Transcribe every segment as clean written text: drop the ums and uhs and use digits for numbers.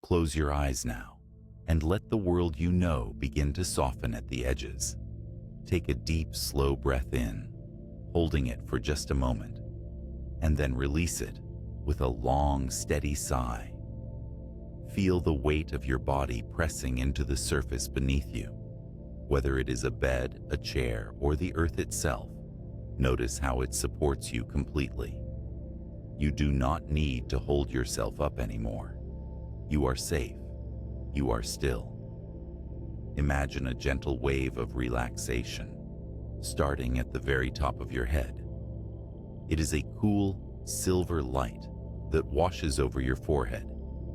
Close your eyes now and let the world you know begin to soften at the edges. Take a deep, slow breath in, holding it for just a moment, and then release it with a long, steady sigh. Feel the weight of your body pressing into the surface beneath you. Whether it is a bed, a chair, or the earth itself, notice how it supports you completely. You do not need to hold yourself up anymore. You are safe. You are still. Imagine a gentle wave of relaxation, starting at the very top of your head. It is a cool, silver light that washes over your forehead,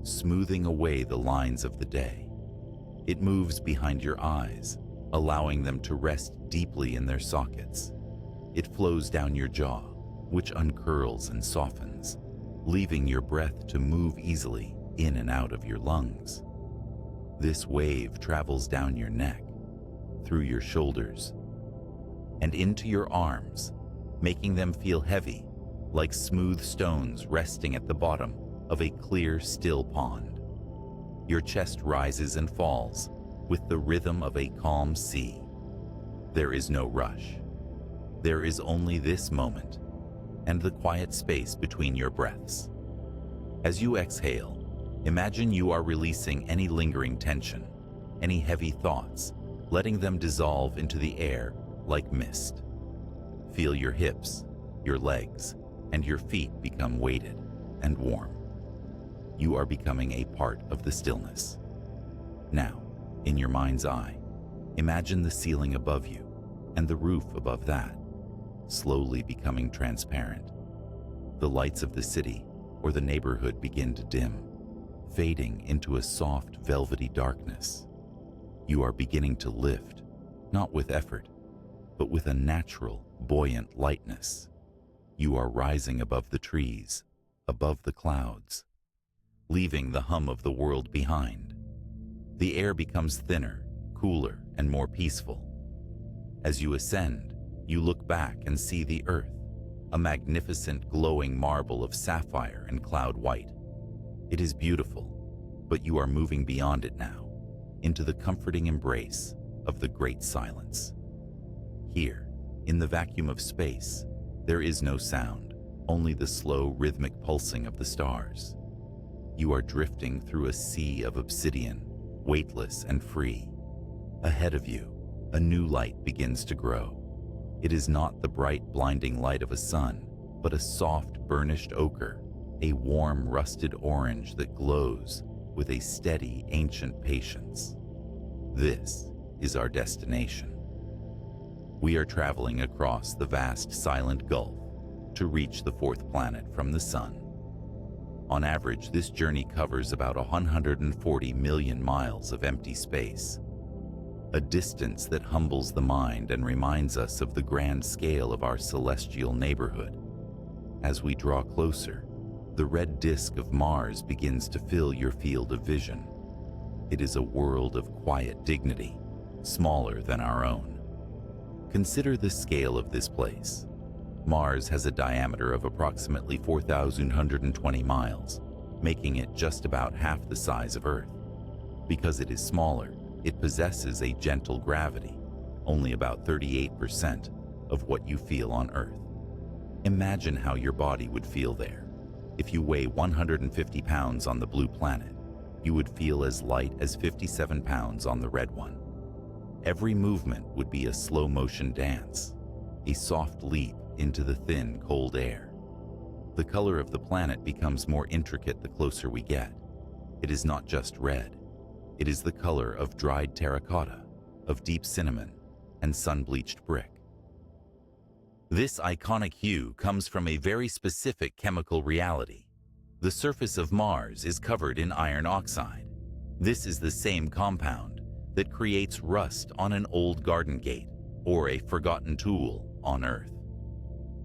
smoothing away the lines of the day. It moves behind your eyes, allowing them to rest deeply in their sockets. It flows down your jaw, which uncurls and softens, leaving your breath to move easily in and out of your lungs. This wave travels down your neck, through your shoulders, and into your arms, making them feel heavy, like smooth stones resting at the bottom of a clear, still pond. Your chest rises and falls with the rhythm of a calm sea. There is no rush. There is only this moment and the quiet space between your breaths. As you exhale, imagine you are releasing any lingering tension, any heavy thoughts, letting them dissolve into the air like mist. Feel your hips, your legs, and your feet become weighted and warm. You are becoming a part of the stillness. Now, in your mind's eye, imagine the ceiling above you and the roof above that, slowly becoming transparent. The lights of the city or the neighborhood begin to dim, fading into a soft, velvety darkness. You are beginning to lift, not with effort, but with a natural, buoyant lightness. You are rising above the trees, above the clouds, leaving the hum of the world behind. The air becomes thinner, cooler, and more peaceful. As you ascend, you look back and see the earth, a magnificent glowing marble of sapphire and cloud white. It is beautiful, but you are moving beyond it now, into the comforting embrace of the great silence. Here, in the vacuum of space, there is no sound, only the slow, rhythmic pulsing of the stars. You are drifting through a sea of obsidian, weightless and free. Ahead of you, a new light begins to grow. It is not the bright, blinding light of a sun, but a soft, burnished ochre, a warm, rusted orange that glows with a steady, ancient patience. This is our destination. We are traveling across the vast, silent gulf to reach the fourth planet from the sun. On average, this journey covers about 140 million miles of empty space, a distance that humbles the mind and reminds us of the grand scale of our celestial neighborhood. As we draw closer, the red disk of Mars begins to fill your field of vision. It is a world of quiet dignity, smaller than our own. Consider the scale of this place. Mars has a diameter of approximately 4,120 miles, making it just about half the size of Earth. Because it is smaller, it possesses a gentle gravity, only about 38% of what you feel on Earth. Imagine how your body would feel there. If you weigh 150 pounds on the blue planet, you would feel as light as 57 pounds on the red one. Every movement would be a slow-motion dance, a soft leap into the thin, cold air. The color of the planet becomes more intricate the closer we get. It is not just red. It is the color of dried terracotta, of deep cinnamon, and sun-bleached brick. This iconic hue comes from a very specific chemical reality. The surface of Mars is covered in iron oxide. This is the same compound that creates rust on an old garden gate or a forgotten tool on Earth.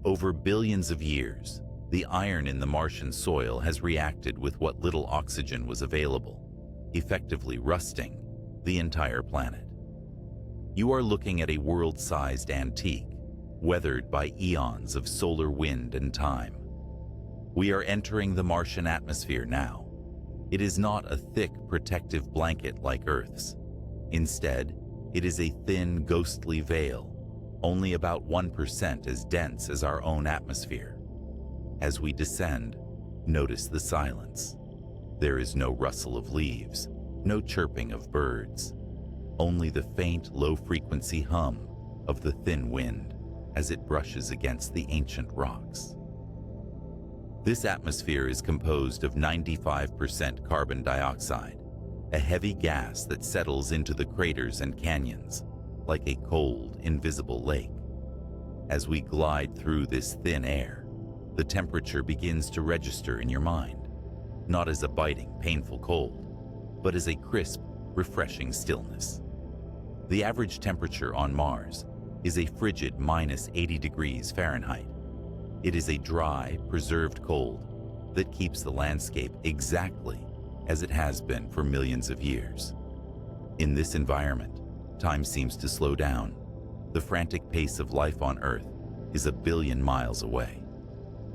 Over billions of years, the iron in the Martian soil has reacted with what little oxygen was available, effectively rusting the entire planet. You are looking at a world-sized antique, weathered by eons of solar wind and time. We are entering the Martian atmosphere now, It is not a thick, protective blanket like Earth's. Instead, it is a thin, ghostly veil, only about 1% as dense as our own atmosphere. As we descend, notice the silence. There is no rustle of leaves, no chirping of birds, only the faint, low-frequency hum of the thin wind as it brushes against the ancient rocks. This atmosphere is composed of 95% carbon dioxide, a heavy gas that settles into the craters and canyons like a cold, invisible lake. As we glide through this thin air, the temperature begins to register in your mind, not as a biting, painful cold, but as a crisp, refreshing stillness. The average temperature on Mars is a frigid minus 80 degrees Fahrenheit. It is a dry, preserved cold that keeps the landscape exactly as it has been for millions of years. In this environment, time seems to slow down. The frantic pace of life on Earth is a billion miles away.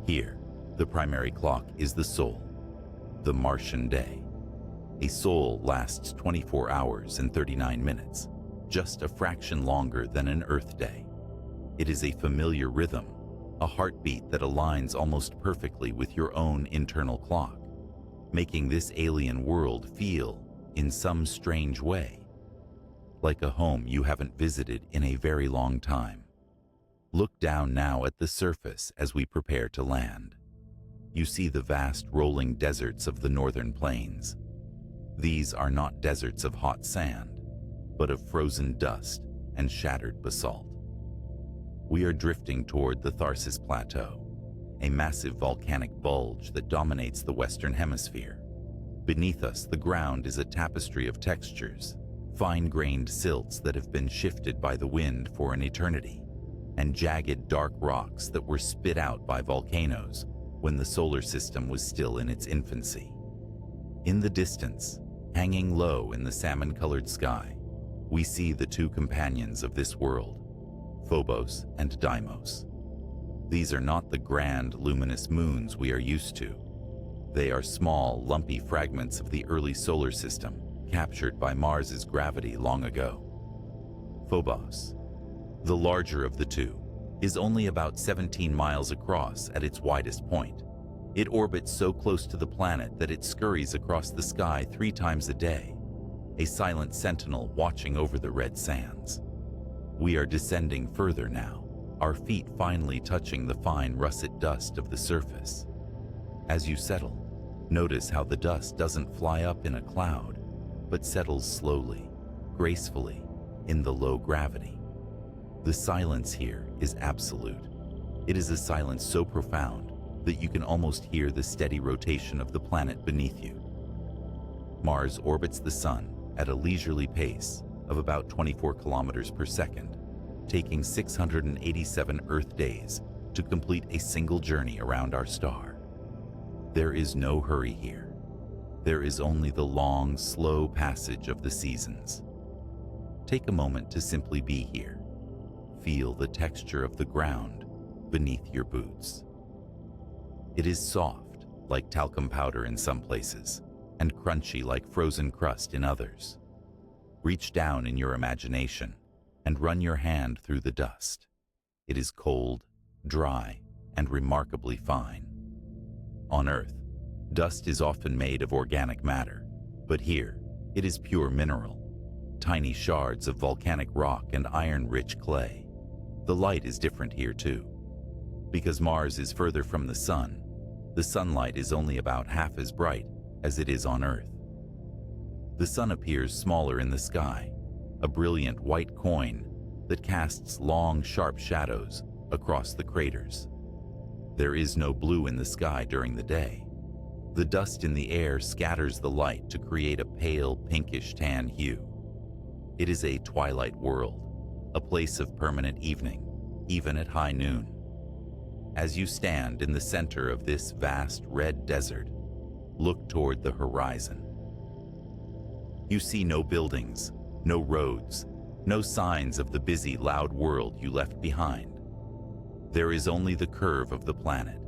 Here, the primary clock is the sol, the Martian day. A sol lasts 24 hours and 39 minutes, just a fraction longer than an Earth day. It is a familiar rhythm, a heartbeat that aligns almost perfectly with your own internal clock, making this alien world feel, in some strange way, like a home you haven't visited in a very long time. Look down now at the surface as we prepare to land. You see the vast rolling deserts of the northern plains. These are not deserts of hot sand, but of frozen dust and shattered basalt. We are drifting toward the Tharsis Plateau, a massive volcanic bulge that dominates the Western Hemisphere. Beneath us, the ground is a tapestry of textures, fine-grained silts that have been shifted by the wind for an eternity, and jagged dark rocks that were spit out by volcanoes when the solar system was still in its infancy. In the distance, hanging low in the salmon-colored sky, we see the two companions of this world, Phobos and Deimos. These are not the grand, luminous moons we are used to. They are small, lumpy fragments of the early solar system, captured by Mars's gravity long ago. Phobos, the larger of the two, is only about 17 miles across at its widest point. It orbits so close to the planet that it scurries across the sky 3 times a day, a silent sentinel watching over the red sands. We are descending further now, our feet finally touching the fine russet dust of the surface. As you settle, notice how the dust doesn't fly up in a cloud, but settles slowly, gracefully, in the low gravity. The silence here is absolute. It is a silence so profound that you can almost hear the steady rotation of the planet beneath you. Mars orbits the Sun at a leisurely pace of about 24 kilometers per second, taking 687 Earth days to complete a single journey around our star. There is no hurry here. There is only the long, slow passage of the seasons. Take a moment to simply be here. Feel the texture of the ground beneath your boots. It is soft, like talcum powder in some places, and crunchy like frozen crust in others. Reach down in your imagination and run your hand through the dust. It is cold, dry, and remarkably fine. On Earth, dust is often made of organic matter, but here it is pure mineral, tiny shards of volcanic rock and iron-rich clay. The light is different here too. Because Mars is further from the Sun, the sunlight is only about half as bright as it is on Earth. The Sun appears smaller in the sky, a brilliant white coin that casts long, sharp shadows across the craters. There is no blue in the sky during the day. The dust in the air scatters the light to create a pale, pinkish tan hue. It is a twilight world, a place of permanent evening, even at high noon. As you stand in the center of this vast red desert, look toward the horizon. You see no buildings, no roads, no signs of the busy, loud world you left behind. There is only the curve of the planet,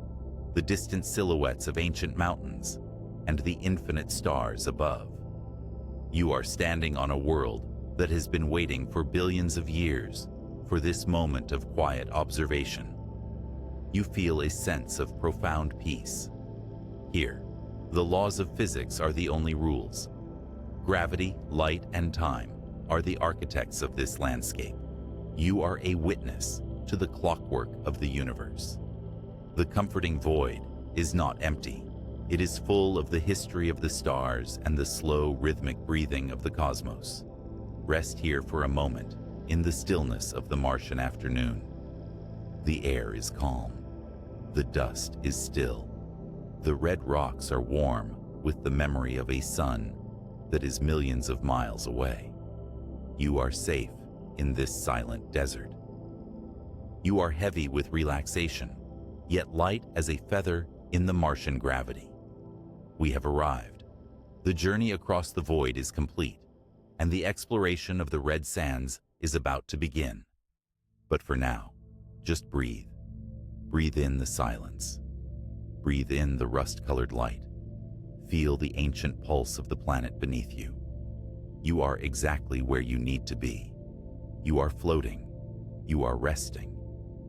the distant silhouettes of ancient mountains, and the infinite stars above. You are standing on a world that has been waiting for billions of years for this moment of quiet observation. You feel a sense of profound peace. Here, the laws of physics are the only rules. Gravity, light, and time are the architects of this landscape. You are a witness to the clockwork of the universe. The comforting void is not empty. It is full of the history of the stars and the slow, rhythmic breathing of the cosmos. Rest here for a moment in the stillness of the Martian afternoon. The air is calm. The dust is still. The red rocks are warm with the memory of a sun that is millions of miles away. You are safe in this silent desert. You are heavy with relaxation, yet light as a feather in the Martian gravity. We have arrived. The journey across the void is complete, and the exploration of the red sands is about to begin. But for now, just breathe. Breathe in the silence. Breathe in the rust-colored light. Feel the ancient pulse of the planet beneath you. You are exactly where you need to be. You are floating. You are resting.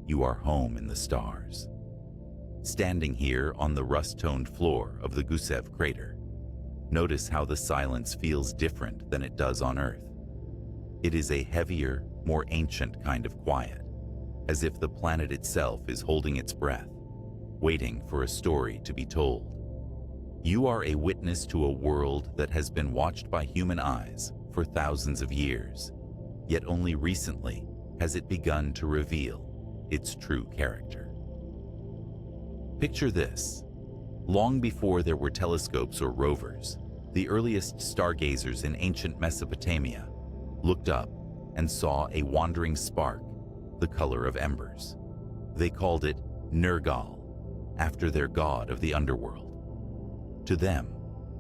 You are home in the stars. Standing here on the rust-toned floor of the Gusev crater, notice how the silence feels different than it does on Earth. It is a heavier, more ancient kind of quiet, as if the planet itself is holding its breath, waiting for a story to be told. You are a witness to a world that has been watched by human eyes for thousands of years, yet only recently has it begun to reveal its true character. Picture this. Long before there were telescopes or rovers, the earliest stargazers in ancient Mesopotamia looked up and saw a wandering spark the color of embers. They called it Nergal, after their god of the underworld. To them,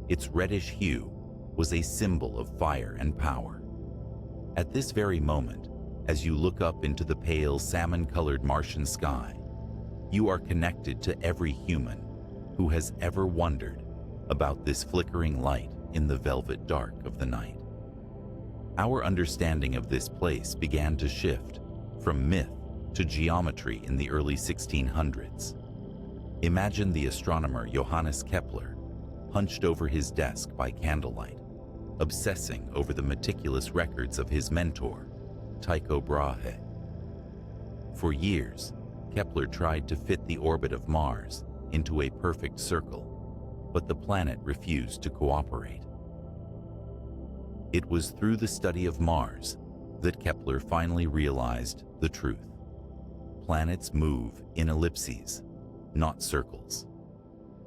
its reddish hue was a symbol of fire and power. At this very moment, as you look up into the pale salmon-colored Martian sky, you are connected to every human who has ever wondered about this flickering light in the velvet dark of the night. Our understanding of this place began to shift from myth to geometry in the early 1600s. Imagine the astronomer Johannes Kepler hunched over his desk by candlelight, obsessing over the meticulous records of his mentor, Tycho Brahe. For years, Kepler tried to fit the orbit of Mars into a perfect circle, but the planet refused to cooperate. It was through the study of Mars that Kepler finally realized the truth. Planets move in ellipses, not circles.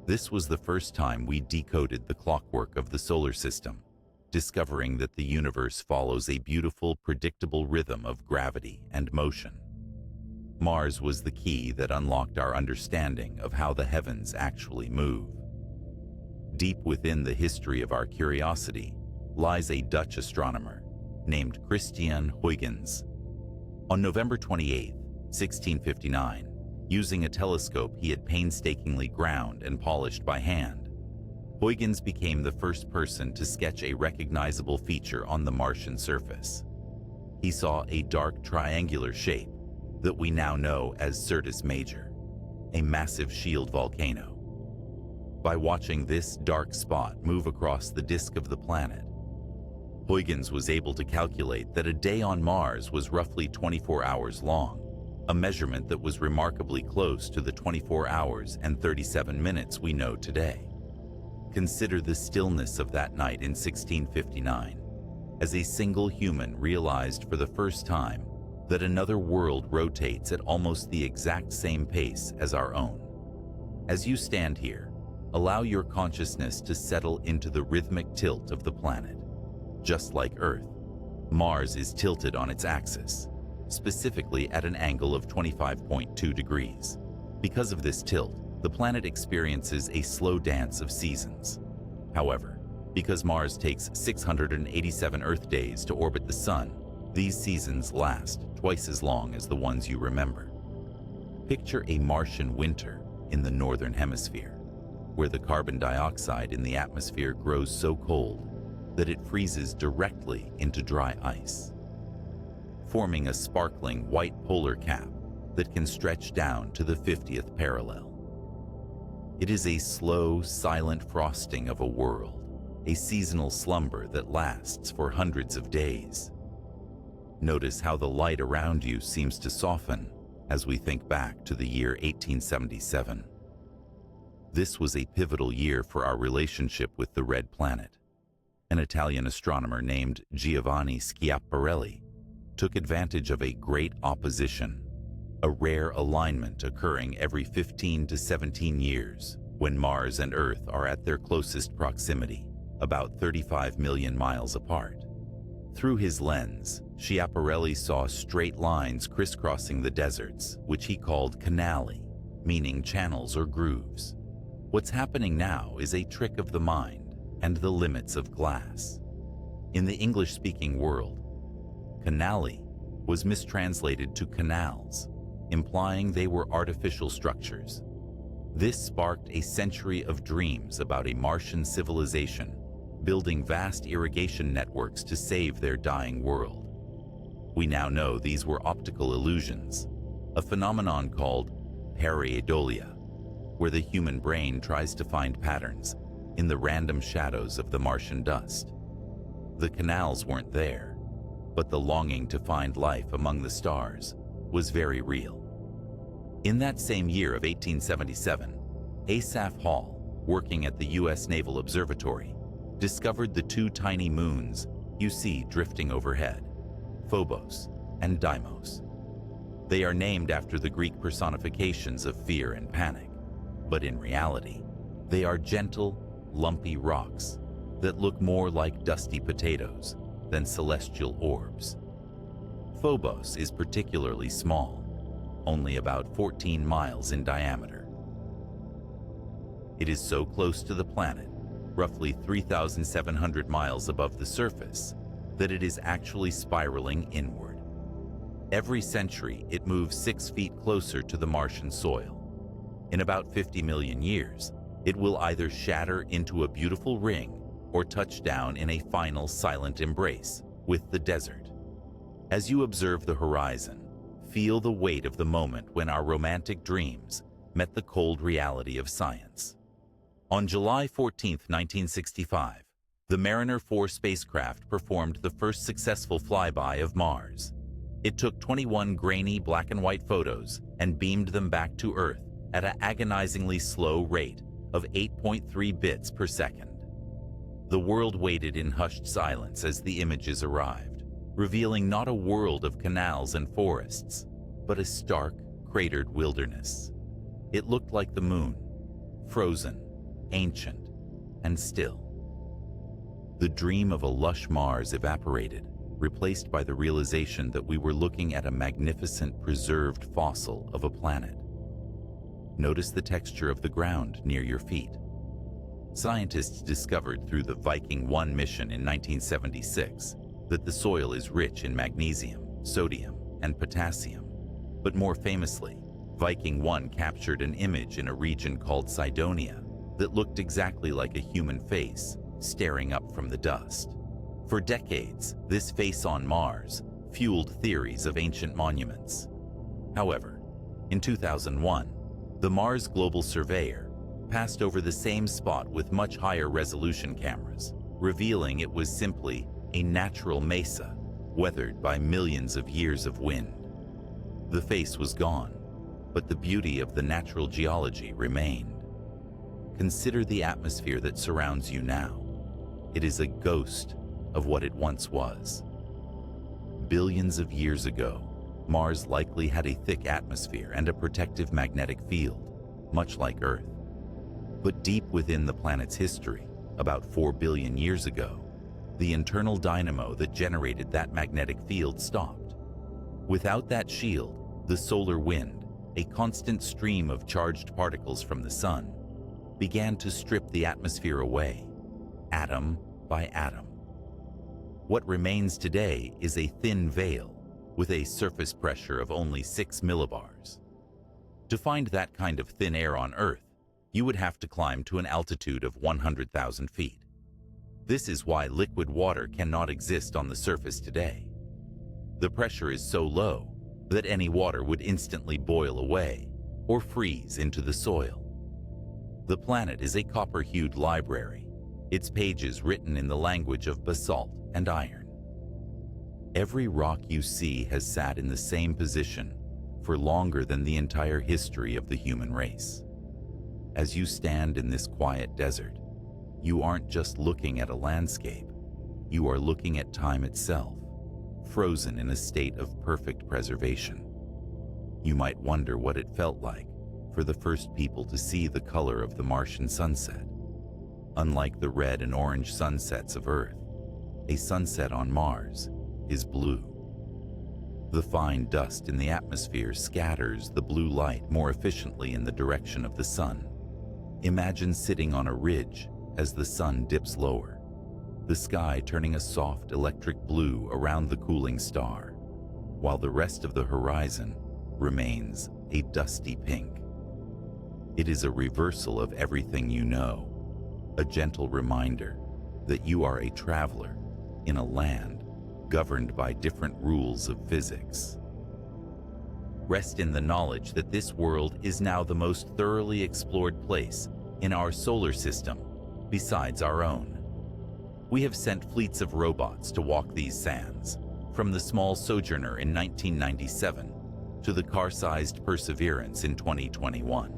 This was the first time we decoded the clockwork of the solar system, discovering that the universe follows a beautiful, predictable rhythm of gravity and motion. Mars was the key that unlocked our understanding of how the heavens actually move. Deep within the history of our curiosity lies a Dutch astronomer named Christian Huygens. On November 28, 1659, using a telescope he had painstakingly ground and polished by hand, Huygens became the first person to sketch a recognizable feature on the Martian surface. He saw a dark triangular shape that we now know as Syrtis Major, a massive shield volcano. By watching this dark spot move across the disk of the planet, Huygens was able to calculate that a day on Mars was roughly 24 hours long, a measurement that was remarkably close to the 24 hours and 37 minutes we know today. Consider the stillness of that night in 1659, as a single human realized for the first time that another world rotates at almost the exact same pace as our own. As you stand here, allow your consciousness to settle into the rhythmic tilt of the planet. Just like Earth, Mars is tilted on its axis, specifically at an angle of 25.2 degrees. Because of this tilt, the planet experiences a slow dance of seasons. However, because Mars takes 687 Earth days to orbit the Sun, these seasons last twice as long as the ones you remember. Picture a Martian winter in the northern hemisphere, where the carbon dioxide in the atmosphere grows so cold that it freezes directly into dry ice, forming a sparkling white polar cap that can stretch down to the 50th parallel. It is a slow, silent frosting of a world, a seasonal slumber that lasts for hundreds of days. Notice how the light around you seems to soften as we think back to the year 1877. This was a pivotal year for our relationship with the Red Planet. An Italian astronomer named Giovanni Schiaparelli took advantage of a great opposition, a rare alignment occurring every 15 to 17 years when Mars and Earth are at their closest proximity, about 35 million miles apart. Through his lens, Schiaparelli saw straight lines crisscrossing the deserts, which he called canali, meaning channels or grooves. What's happening now is a trick of the mind and the limits of glass. In the English-speaking world, canali was mistranslated to canals, implying they were artificial structures. This sparked a century of dreams about a Martian civilization building vast irrigation networks to save their dying world. We now know these were optical illusions, a phenomenon called pareidolia, where the human brain tries to find patterns in the random shadows of the Martian dust. The canals weren't there, but the longing to find life among the stars was very real. In that same year of 1877, Asaph Hall, working at the U.S. Naval Observatory, discovered the two tiny moons you see drifting overhead, Phobos and Deimos. They are named after the Greek personifications of fear and panic, but in reality, they are gentle, lumpy rocks that look more like dusty potatoes than celestial orbs. Phobos is particularly small, only about 14 miles in diameter. It is so close to the planet, roughly 3,700 miles above the surface, that it is actually spiraling inward. Every century, it moves 6 feet closer to the Martian soil. In about 50 million years, it will either shatter into a beautiful ring or touch down in a final silent embrace with the desert. As you observe the horizon, feel the weight of the moment when our romantic dreams met the cold reality of science. On July 14, 1965, the Mariner 4 spacecraft performed the first successful flyby of Mars. It took 21 grainy black and white photos and beamed them back to Earth at an agonizingly slow rate of 8.3 bits per second. The world waited in hushed silence as the images arrived, revealing not a world of canals and forests, but a stark, cratered wilderness. It looked like the moon, frozen, ancient, and still. The dream of a lush Mars evaporated, replaced by the realization that we were looking at a magnificent preserved fossil of a planet. Notice the texture of the ground near your feet. Scientists discovered through the Viking 1 mission in 1976 that the soil is rich in magnesium, sodium, and potassium. But more famously, Viking 1 captured an image in a region called Cydonia that looked exactly like a human face staring up from the dust. For decades, this face on Mars fueled theories of ancient monuments. However, in 2001, the Mars Global Surveyor passed over the same spot with much higher resolution cameras, revealing it was simply a natural mesa weathered by millions of years of wind. The face was gone, but the beauty of the natural geology remained. Consider the atmosphere that surrounds you now. It is a ghost of what it once was. Billions of years ago, Mars likely had a thick atmosphere and a protective magnetic field, much like Earth. But deep within the planet's history, about 4 billion years ago, the internal dynamo that generated that magnetic field stopped. Without that shield, the solar wind, a constant stream of charged particles from the sun, began to strip the atmosphere away, atom by atom. What remains today is a thin veil with a surface pressure of only 6 millibars. To find that kind of thin air on Earth, you would have to climb to an altitude of 100,000 feet. This is why liquid water cannot exist on the surface today. The pressure is so low that any water would instantly boil away or freeze into the soil. The planet is a copper-hued library, its pages written in the language of basalt and iron. Every rock you see has sat in the same position for longer than the entire history of the human race. As you stand in this quiet desert, you aren't just looking at a landscape, you are looking at time itself, frozen in a state of perfect preservation. You might wonder what it felt like for the first people to see the color of the Martian sunset. Unlike the red and orange sunsets of Earth, a sunset on Mars is blue. The fine dust in the atmosphere scatters the blue light more efficiently in the direction of the sun. Imagine sitting on a ridge as the sun dips lower, the sky turning a soft electric blue around the cooling star, while the rest of the horizon remains a dusty pink. It is a reversal of everything you know, a gentle reminder that you are a traveler in a land governed by different rules of physics. Rest in the knowledge that this world is now the most thoroughly explored place in our solar system besides our own. We have sent fleets of robots to walk these sands, from the small Sojourner in 1997 to the car-sized Perseverance in 2021.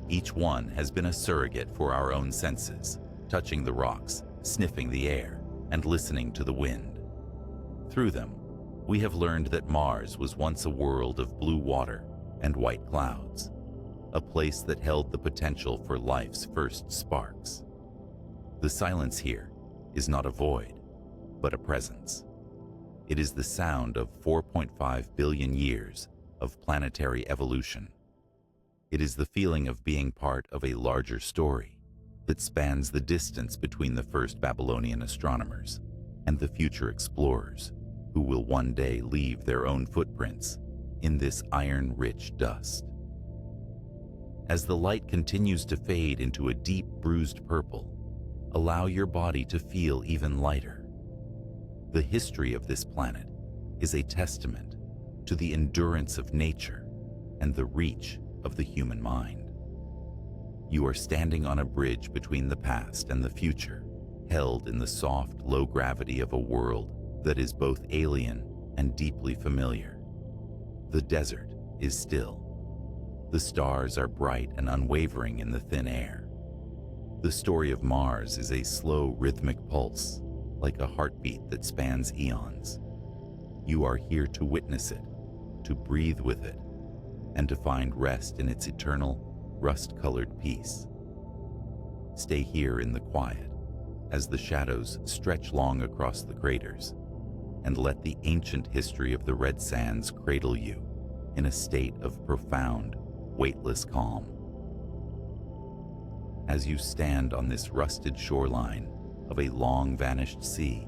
Each one has been a surrogate for our own senses, touching the rocks, sniffing the air, and listening to the wind. Through them, we have learned that Mars was once a world of blue water and white clouds, a place that held the potential for life's first sparks. The silence here is not a void, but a presence. It is the sound of 4.5 billion years of planetary evolution. It is the feeling of being part of a larger story that spans the distance between the first Babylonian astronomers and the future explorers who will one day leave their own footprints in this iron-rich dust. As the light continues to fade into a deep bruised purple, allow your body to feel even lighter. The history of this planet is a testament to the endurance of nature and the reach of the human mind. You are standing on a bridge between the past and the future, held in the soft, low gravity of a world that is both alien and deeply familiar. The desert is still. The stars are bright and unwavering in the thin air. The story of Mars is a slow, rhythmic pulse, like a heartbeat that spans eons. You are here to witness it, to breathe with it, and to find rest in its eternal, rust-colored peace. Stay here in the quiet, as the shadows stretch long across the craters, and let the ancient history of the red sands cradle you in a state of profound, weightless calm. As you stand on this rusted shoreline of a long-vanished sea,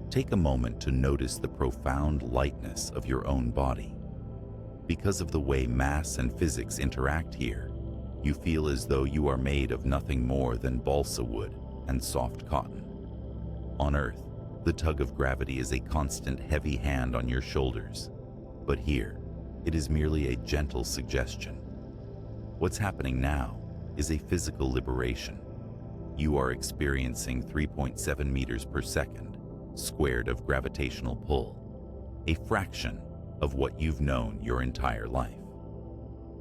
take a moment to notice the profound lightness of your own body. Because of the way mass and physics interact here, you feel as though you are made of nothing more than balsa wood and soft cotton. On Earth, the tug of gravity is a constant heavy hand on your shoulders, but here, it is merely a gentle suggestion. What's happening now is a physical liberation. You are experiencing 3.7 meters per second squared of gravitational pull, a fraction of what you've known your entire life.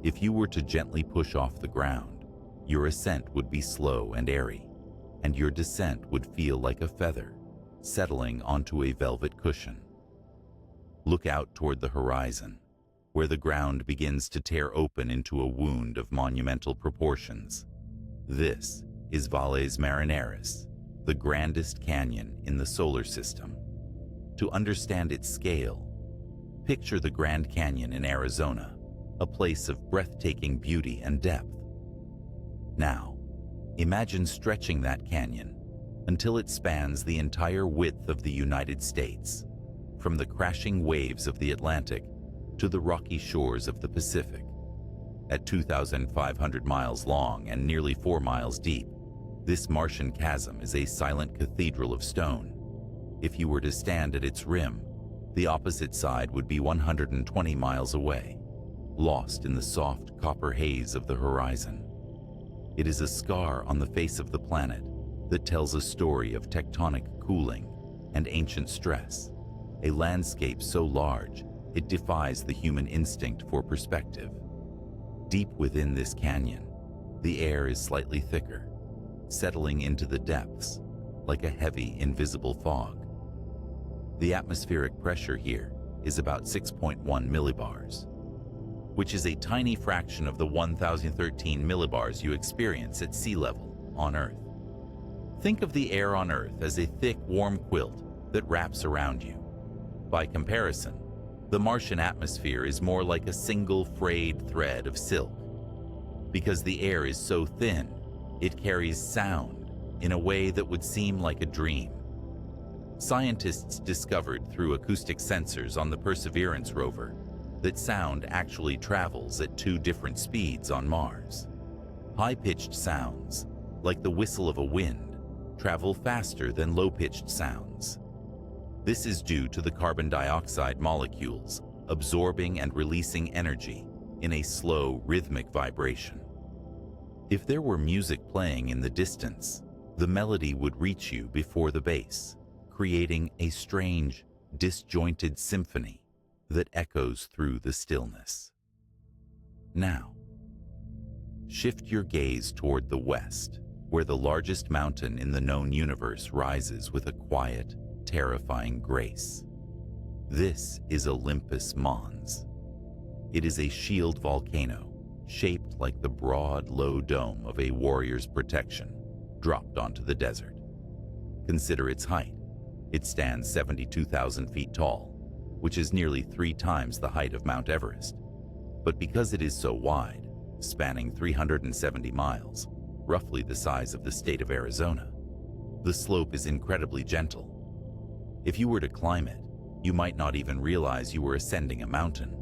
If you were to gently push off the ground, your ascent would be slow and airy, and your descent would feel like a feather settling onto a velvet cushion. Look out toward the horizon, where the ground begins to tear open into a wound of monumental proportions. This is Valles Marineris, the grandest canyon in the solar system. To understand its scale, picture the Grand Canyon in Arizona, a place of breathtaking beauty and depth. Now, imagine stretching that canyon until it spans the entire width of the United States, from the crashing waves of the Atlantic to the rocky shores of the Pacific. At 2,500 miles long and nearly 4 miles deep, this Martian chasm is a silent cathedral of stone. If you were to stand at its rim, the opposite side would be 120 miles away, lost in the soft copper haze of the horizon. It is a scar on the face of the planet that tells a story of tectonic cooling and ancient stress, a landscape so large it defies the human instinct for perspective. Deep within this canyon, the air is slightly thicker, settling into the depths like a heavy, invisible fog. The atmospheric pressure here is about 6.1 millibars, which is a tiny fraction of the 1,013 millibars you experience at sea level on Earth. Think of the air on Earth as a thick, warm quilt that wraps around you. By comparison, the Martian atmosphere is more like a single frayed thread of silk. Because the air is so thin, it carries sound in a way that would seem like a dream. Scientists discovered through acoustic sensors on the Perseverance rover that sound actually travels at 2 different speeds on Mars. High-pitched sounds, like the whistle of a wind, travel faster than low-pitched sounds. This is due to the carbon dioxide molecules absorbing and releasing energy in a slow, rhythmic vibration. If there were music playing in the distance, the melody would reach you before the bass, creating a strange, disjointed symphony that echoes through the stillness. Now, shift your gaze toward the west, where the largest mountain in the known universe rises with a quiet, terrifying grace. This is Olympus Mons. It is a shield volcano shaped like the broad, low dome of a warrior's protection dropped onto the desert. Consider its height. It stands 72,000 feet tall, which is nearly 3 times the height of Mount Everest. But because it is so wide, spanning 370 miles, roughly the size of the state of Arizona, the slope is incredibly gentle. If you were to climb it, you might not even realize you were ascending a mountain.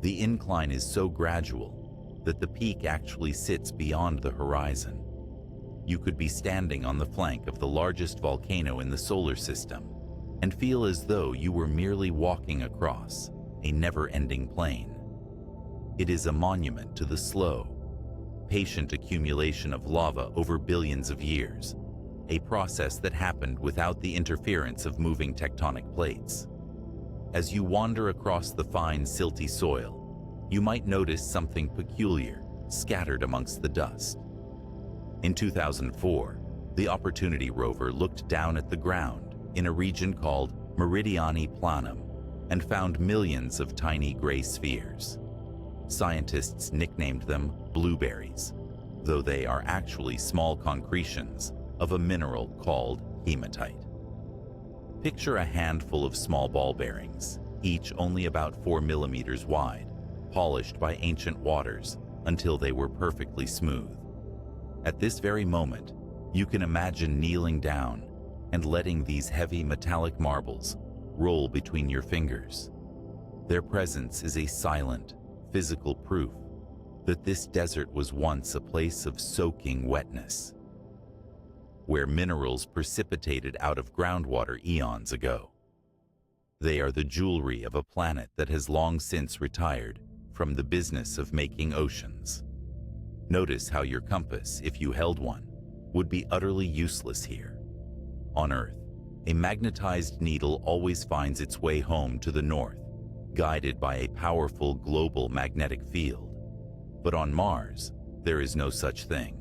The incline is so gradual that the peak actually sits beyond the horizon. You could be standing on the flank of the largest volcano in the solar system and feel as though you were merely walking across a never-ending plain. It is a monument to the slow, patient accumulation of lava over billions of years, a process that happened without the interference of moving tectonic plates. As you wander across the fine, silty soil, you might notice something peculiar scattered amongst the dust. In 2004, the Opportunity rover looked down at the ground in a region called Meridiani Planum and found millions of tiny gray spheres. Scientists nicknamed them blueberries, though they are actually small concretions of a mineral called hematite. Picture a handful of small ball bearings, each only about 4 millimeters wide, polished by ancient waters until they were perfectly smooth. At this very moment, you can imagine kneeling down and letting these heavy metallic marbles roll between your fingers. Their presence is a silent, physical proof that this desert was once a place of soaking wetness, where minerals precipitated out of groundwater eons ago. They are the jewelry of a planet that has long since retired from the business of making oceans. Notice how your compass, if you held one, would be utterly useless here. On Earth, a magnetized needle always finds its way home to the north, guided by a powerful global magnetic field. But on Mars, there is no such thing.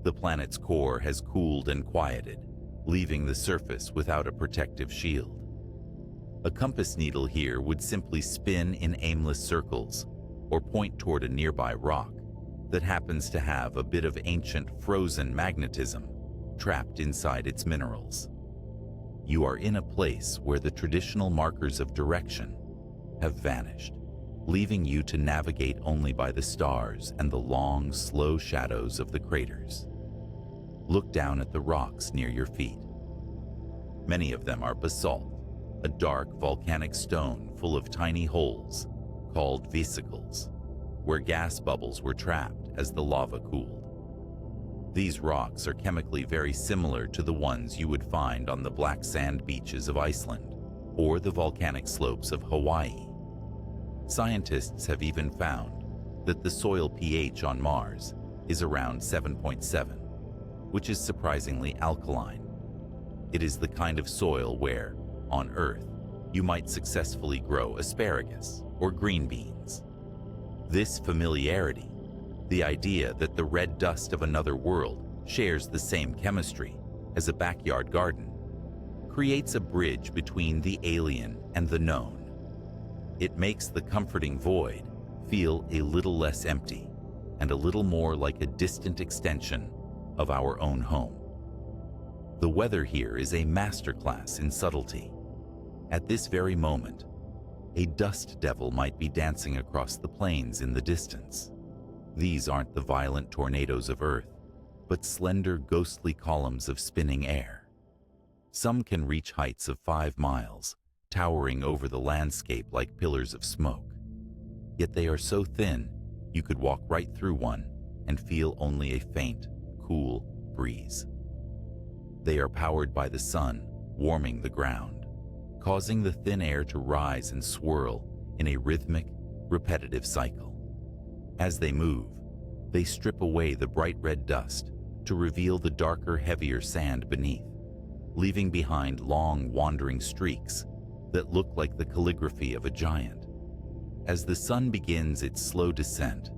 The planet's core has cooled and quieted, leaving the surface without a protective shield. A compass needle here would simply spin in aimless circles or point toward a nearby rock that happens to have a bit of ancient frozen magnetism trapped inside its minerals. You are in a place where the traditional markers of direction have vanished, leaving you to navigate only by the stars and the long, slow shadows of the craters. Look down at the rocks near your feet. Many of them are basalt, a dark volcanic stone full of tiny holes called vesicles. where gas bubbles were trapped as the lava cooled. These rocks are chemically very similar to the ones you would find on the black sand beaches of Iceland or the volcanic slopes of Hawaii. Scientists have even found that the soil pH on Mars is around 7.7, which is surprisingly alkaline. It is the kind of soil where, on Earth, you might successfully grow asparagus or green beans. This familiarity, the idea that the red dust of another world shares the same chemistry as a backyard garden, creates a bridge between the alien and the known. It makes the comforting void feel a little less empty and a little more like a distant extension of our own home. The weather here is a masterclass in subtlety. At this very moment, a dust devil might be dancing across the plains in the distance. These aren't the violent tornadoes of Earth, but slender, ghostly columns of spinning air. Some can reach heights of 5 miles, towering over the landscape like pillars of smoke. Yet they are so thin, you could walk right through one and feel only a faint, cool breeze. They are powered by the sun, warming the ground, causing the thin air to rise and swirl in a rhythmic, repetitive cycle. As they move, they strip away the bright red dust to reveal the darker, heavier sand beneath, leaving behind long, wandering streaks that look like the calligraphy of a giant. As the sun begins its slow descent,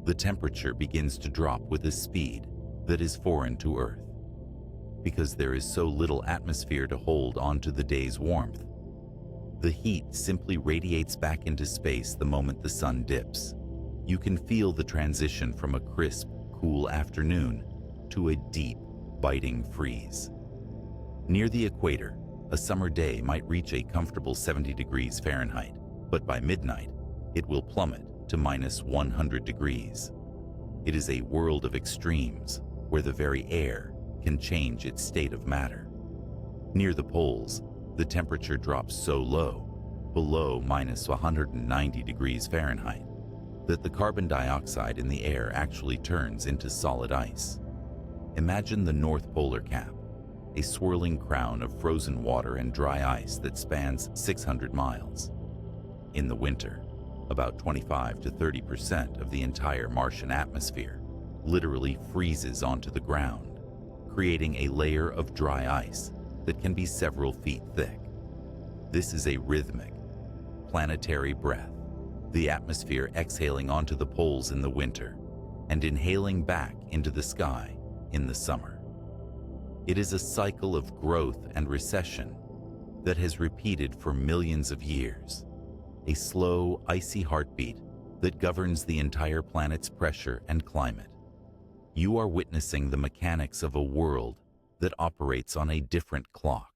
the temperature begins to drop with a speed that is foreign to Earth. Because there is so little atmosphere to hold onto the day's warmth, the heat simply radiates back into space the moment the sun dips. You can feel the transition from a crisp, cool afternoon to a deep, biting freeze. Near the equator, a summer day might reach a comfortable 70 degrees Fahrenheit, but by midnight, it will plummet to minus 100 degrees. It is a world of extremes where the very air can change its state of matter. Near the poles, the temperature drops so low, below minus 190 degrees Fahrenheit, that the carbon dioxide in the air actually turns into solid ice. Imagine the North Polar Cap, a swirling crown of frozen water and dry ice that spans 600 miles. In the winter, about 25 to 30% of the entire Martian atmosphere literally freezes onto the ground, creating a layer of dry ice that can be several feet thick. This is a rhythmic, planetary breath, the atmosphere exhaling onto the poles in the winter and inhaling back into the sky in the summer. It is a cycle of growth and recession that has repeated for millions of years, a slow, icy heartbeat that governs the entire planet's pressure and climate. You are witnessing the mechanics of a world that operates on a different clock.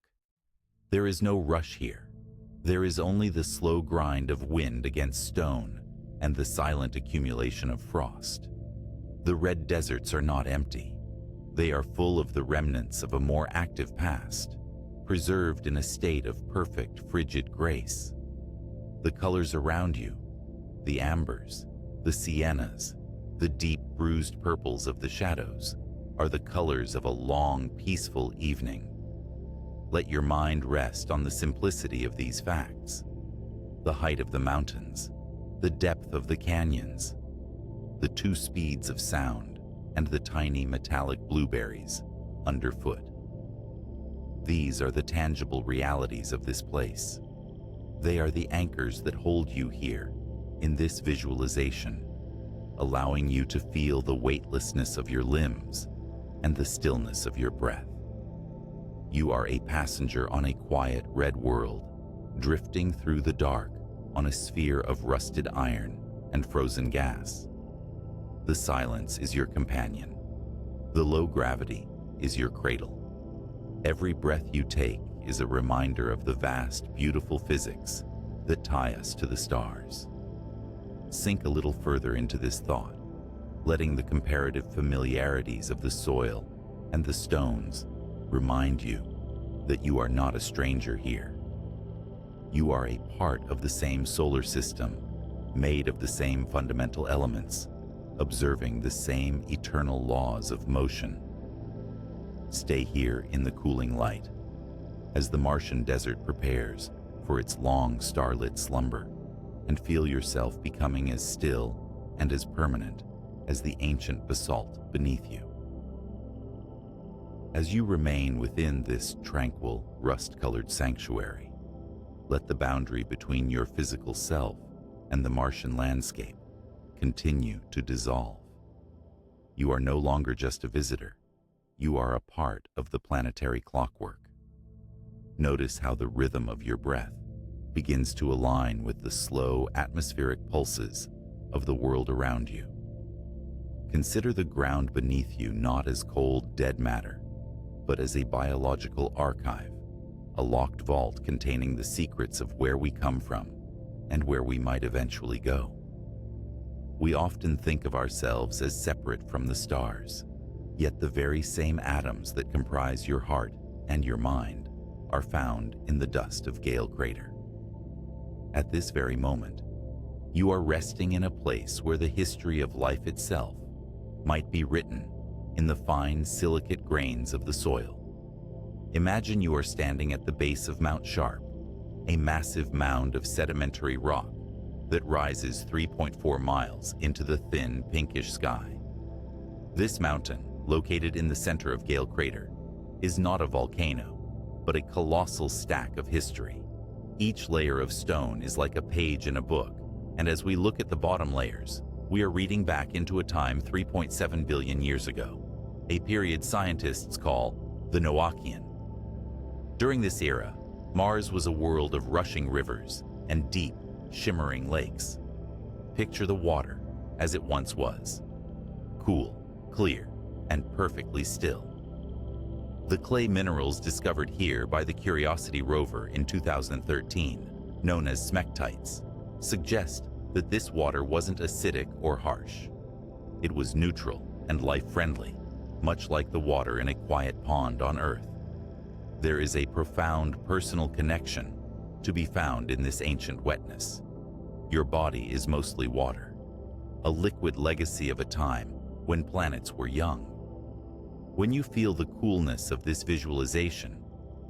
There is no rush here. There is only the slow grind of wind against stone and the silent accumulation of frost. The red deserts are not empty. They are full of the remnants of a more active past, preserved in a state of perfect, frigid grace. The colors around you, the ambers, the siennas, the deep, bruised purples of the shadows, are the colors of a long, peaceful evening. Let your mind rest on the simplicity of these facts. The height of the mountains, the depth of the canyons, the 2 speeds of sound, and the tiny metallic blueberries underfoot. These are the tangible realities of this place. They are the anchors that hold you here in this visualization, allowing you to feel the weightlessness of your limbs and the stillness of your breath. You are a passenger on a quiet red world, drifting through the dark on a sphere of rusted iron and frozen gas. The silence is your companion. The low gravity is your cradle. Every breath you take is a reminder of the vast, beautiful physics that tie us to the stars. Sink a little further into this thought, letting the comparative familiarities of the soil and the stones remind you that you are not a stranger here. You are a part of the same solar system made of the same fundamental elements, observing the same eternal laws of motion. Stay here in the cooling light, as the Martian desert prepares for its long starlit slumber, and feel yourself becoming as still and as permanent as the ancient basalt beneath you. As you remain within this tranquil, rust-colored sanctuary, let the boundary between your physical self and the Martian landscape continue to dissolve. You are no longer just a visitor. You are a part of the planetary clockwork. Notice how the rhythm of your breath begins to align with the slow atmospheric pulses of the world around you. Consider the ground beneath you not as cold, dead matter, but as a biological archive, a locked vault containing the secrets of where we come from and where we might eventually go. We often think of ourselves as separate from the stars, yet the very same atoms that comprise your heart and your mind are found in the dust of Gale Crater. At this very moment, you are resting in a place where the history of life itself might be written in the fine silicate grains of the soil. Imagine you are standing at the base of Mount Sharp, a massive mound of sedimentary rock that rises 3.4 miles into the thin, pinkish sky. This mountain, located in the center of Gale Crater, is not a volcano, but a colossal stack of history. Each layer of stone is like a page in a book, and as we look at the bottom layers, we are reading back into a time 3.7 billion years ago, a period scientists call the Noachian. During this era, Mars was a world of rushing rivers and deep, shimmering lakes. Picture the water as it once was, cool, clear, and perfectly still. The clay minerals discovered here by the Curiosity rover in 2013, known as smectites, suggest that this water wasn't acidic or harsh. It was neutral and life-friendly, much like the water in a quiet pond on Earth. There is a profound personal connection to be found in this ancient wetness. Your body is mostly water, a liquid legacy of a time when planets were young. When you feel the coolness of this visualization,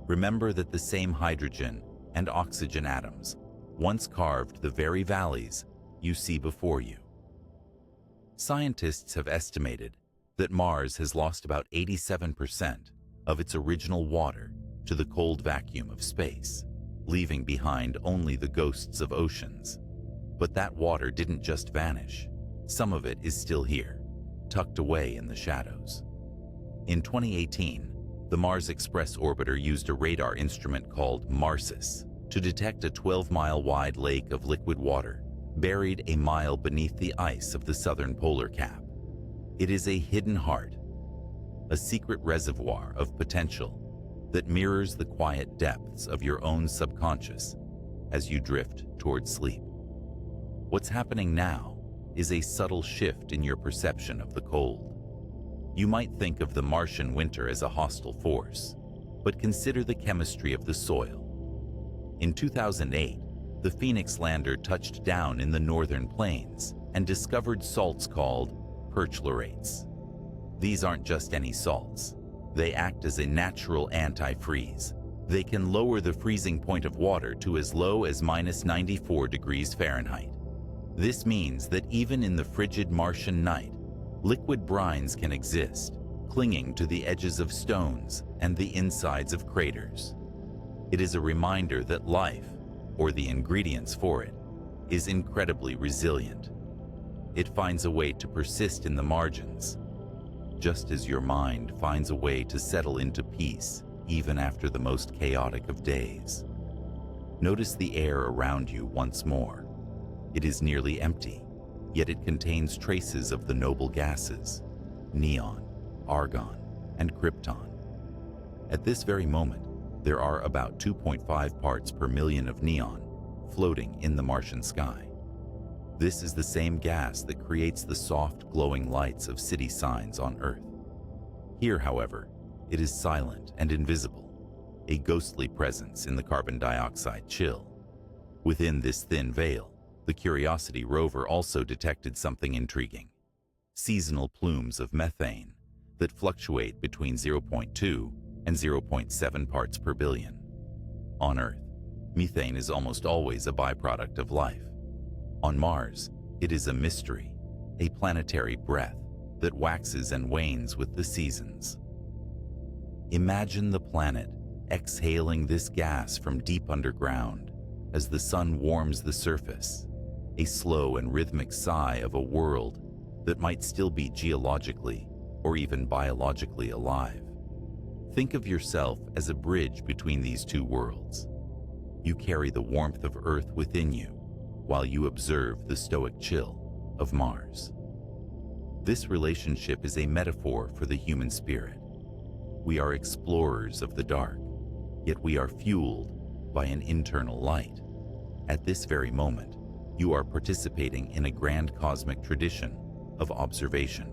remember that the same hydrogen and oxygen atoms once carved the very valleys you see before you. Scientists have estimated that Mars has lost about 87% of its original water to the cold vacuum of space, leaving behind only the ghosts of oceans. But that water didn't just vanish. Some of it is still here, tucked away in the shadows. In 2018, the Mars Express orbiter used a radar instrument called MARSIS to detect a 12-mile-wide lake of liquid water buried a mile beneath the ice of the southern polar cap. It is a hidden heart, a secret reservoir of potential that mirrors the quiet depths of your own subconscious as you drift toward sleep. What's happening now is a subtle shift in your perception of the cold. You might think of the Martian winter as a hostile force, but consider the chemistry of the soil. In 2008, the Phoenix lander touched down in the northern plains and discovered salts called perchlorates. These aren't just any salts. They act as a natural anti-freeze. They can lower the freezing point of water to as low as -94 degrees Fahrenheit. This means that even in the frigid Martian night, liquid brines can exist, clinging to the edges of stones and the insides of craters. It is a reminder that life, or the ingredients for it, is incredibly resilient. It finds a way to persist in the margins, just as your mind finds a way to settle into peace even after the most chaotic of days. Notice the air around you once more. It is nearly empty, yet it contains traces of the noble gases, neon, argon, and krypton. At this very moment, there are about 2.5 parts per million of neon floating in the Martian sky. This is the same gas that creates the soft, glowing lights of city signs on Earth. Here, however, it is silent and invisible, a ghostly presence in the carbon dioxide chill. Within this thin veil, The Curiosity rover also detected something intriguing: seasonal plumes of methane that fluctuate between 0.2 and 0.7 parts per billion. On Earth, methane is almost always a byproduct of life. On Mars, it is a mystery, a planetary breath that waxes and wanes with the seasons. Imagine the planet exhaling this gas from deep underground as the sun warms the surface, a slow and rhythmic sigh of a world that might still be geologically or even biologically alive. Think of yourself as a bridge between these two worlds. You carry the warmth of Earth within you while you observe the stoic chill of Mars. This relationship is a metaphor for the human spirit. We are explorers of the dark, yet we are fueled by an internal light. At this very moment, you are participating in a grand cosmic tradition of observation.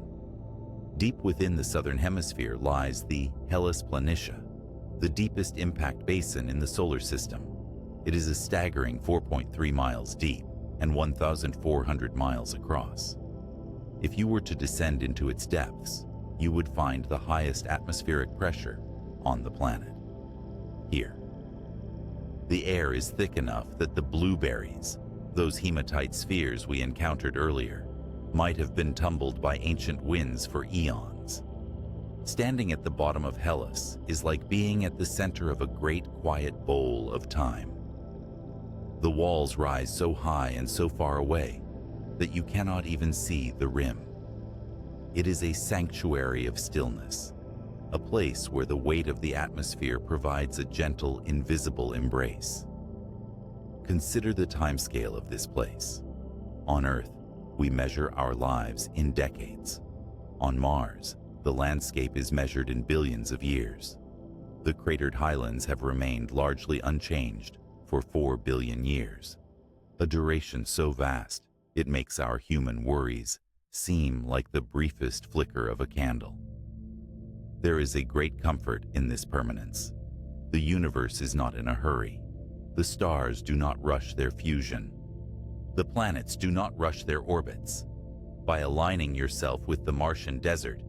Deep within the southern hemisphere lies the Hellas Planitia, the deepest impact basin in the solar system. It is a staggering 4.3 miles deep and 1,400 miles across. If you were to descend into its depths, you would find the highest atmospheric pressure on the planet. Here, the air is thick enough that the blueberries, those hematite spheres we encountered earlier, might have been tumbled by ancient winds for eons. Standing at the bottom of Hellas is like being at the center of a great quiet bowl of time. The walls rise so high and so far away that you cannot even see the rim. It is a sanctuary of stillness, a place where the weight of the atmosphere provides a gentle, invisible embrace. Consider the timescale of this place. On Earth, we measure our lives in decades. On Mars, the landscape is measured in billions of years. The cratered highlands have remained largely unchanged for 4 billion years, a duration so vast it makes our human worries seem like the briefest flicker of a candle. There is a great comfort in this permanence. The universe is not in a hurry. The stars do not rush their fusion. The planets do not rush their orbits. By aligning yourself with the Martian desert,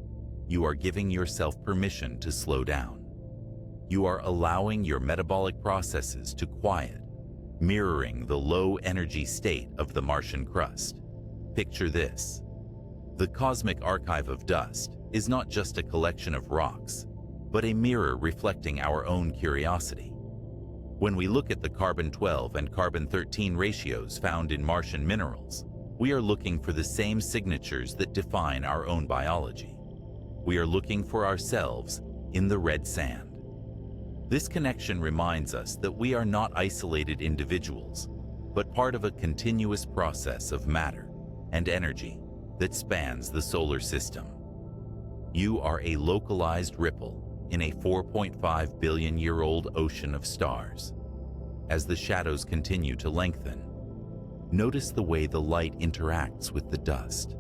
you are giving yourself permission to slow down. You are allowing your metabolic processes to quiet, mirroring the low-energy state of the Martian crust. Picture this. The cosmic archive of dust is not just a collection of rocks, but a mirror reflecting our own curiosity. When we look at the carbon-12 and carbon-13 ratios found in Martian minerals, we are looking for the same signatures that define our own biology. We are looking for ourselves in the red sand. This connection reminds us that we are not isolated individuals, but part of a continuous process of matter and energy that spans the solar system. You are a localized ripple in a 4.5 billion-year-old ocean of stars. As the shadows continue to lengthen, notice the way the light interacts with the dust.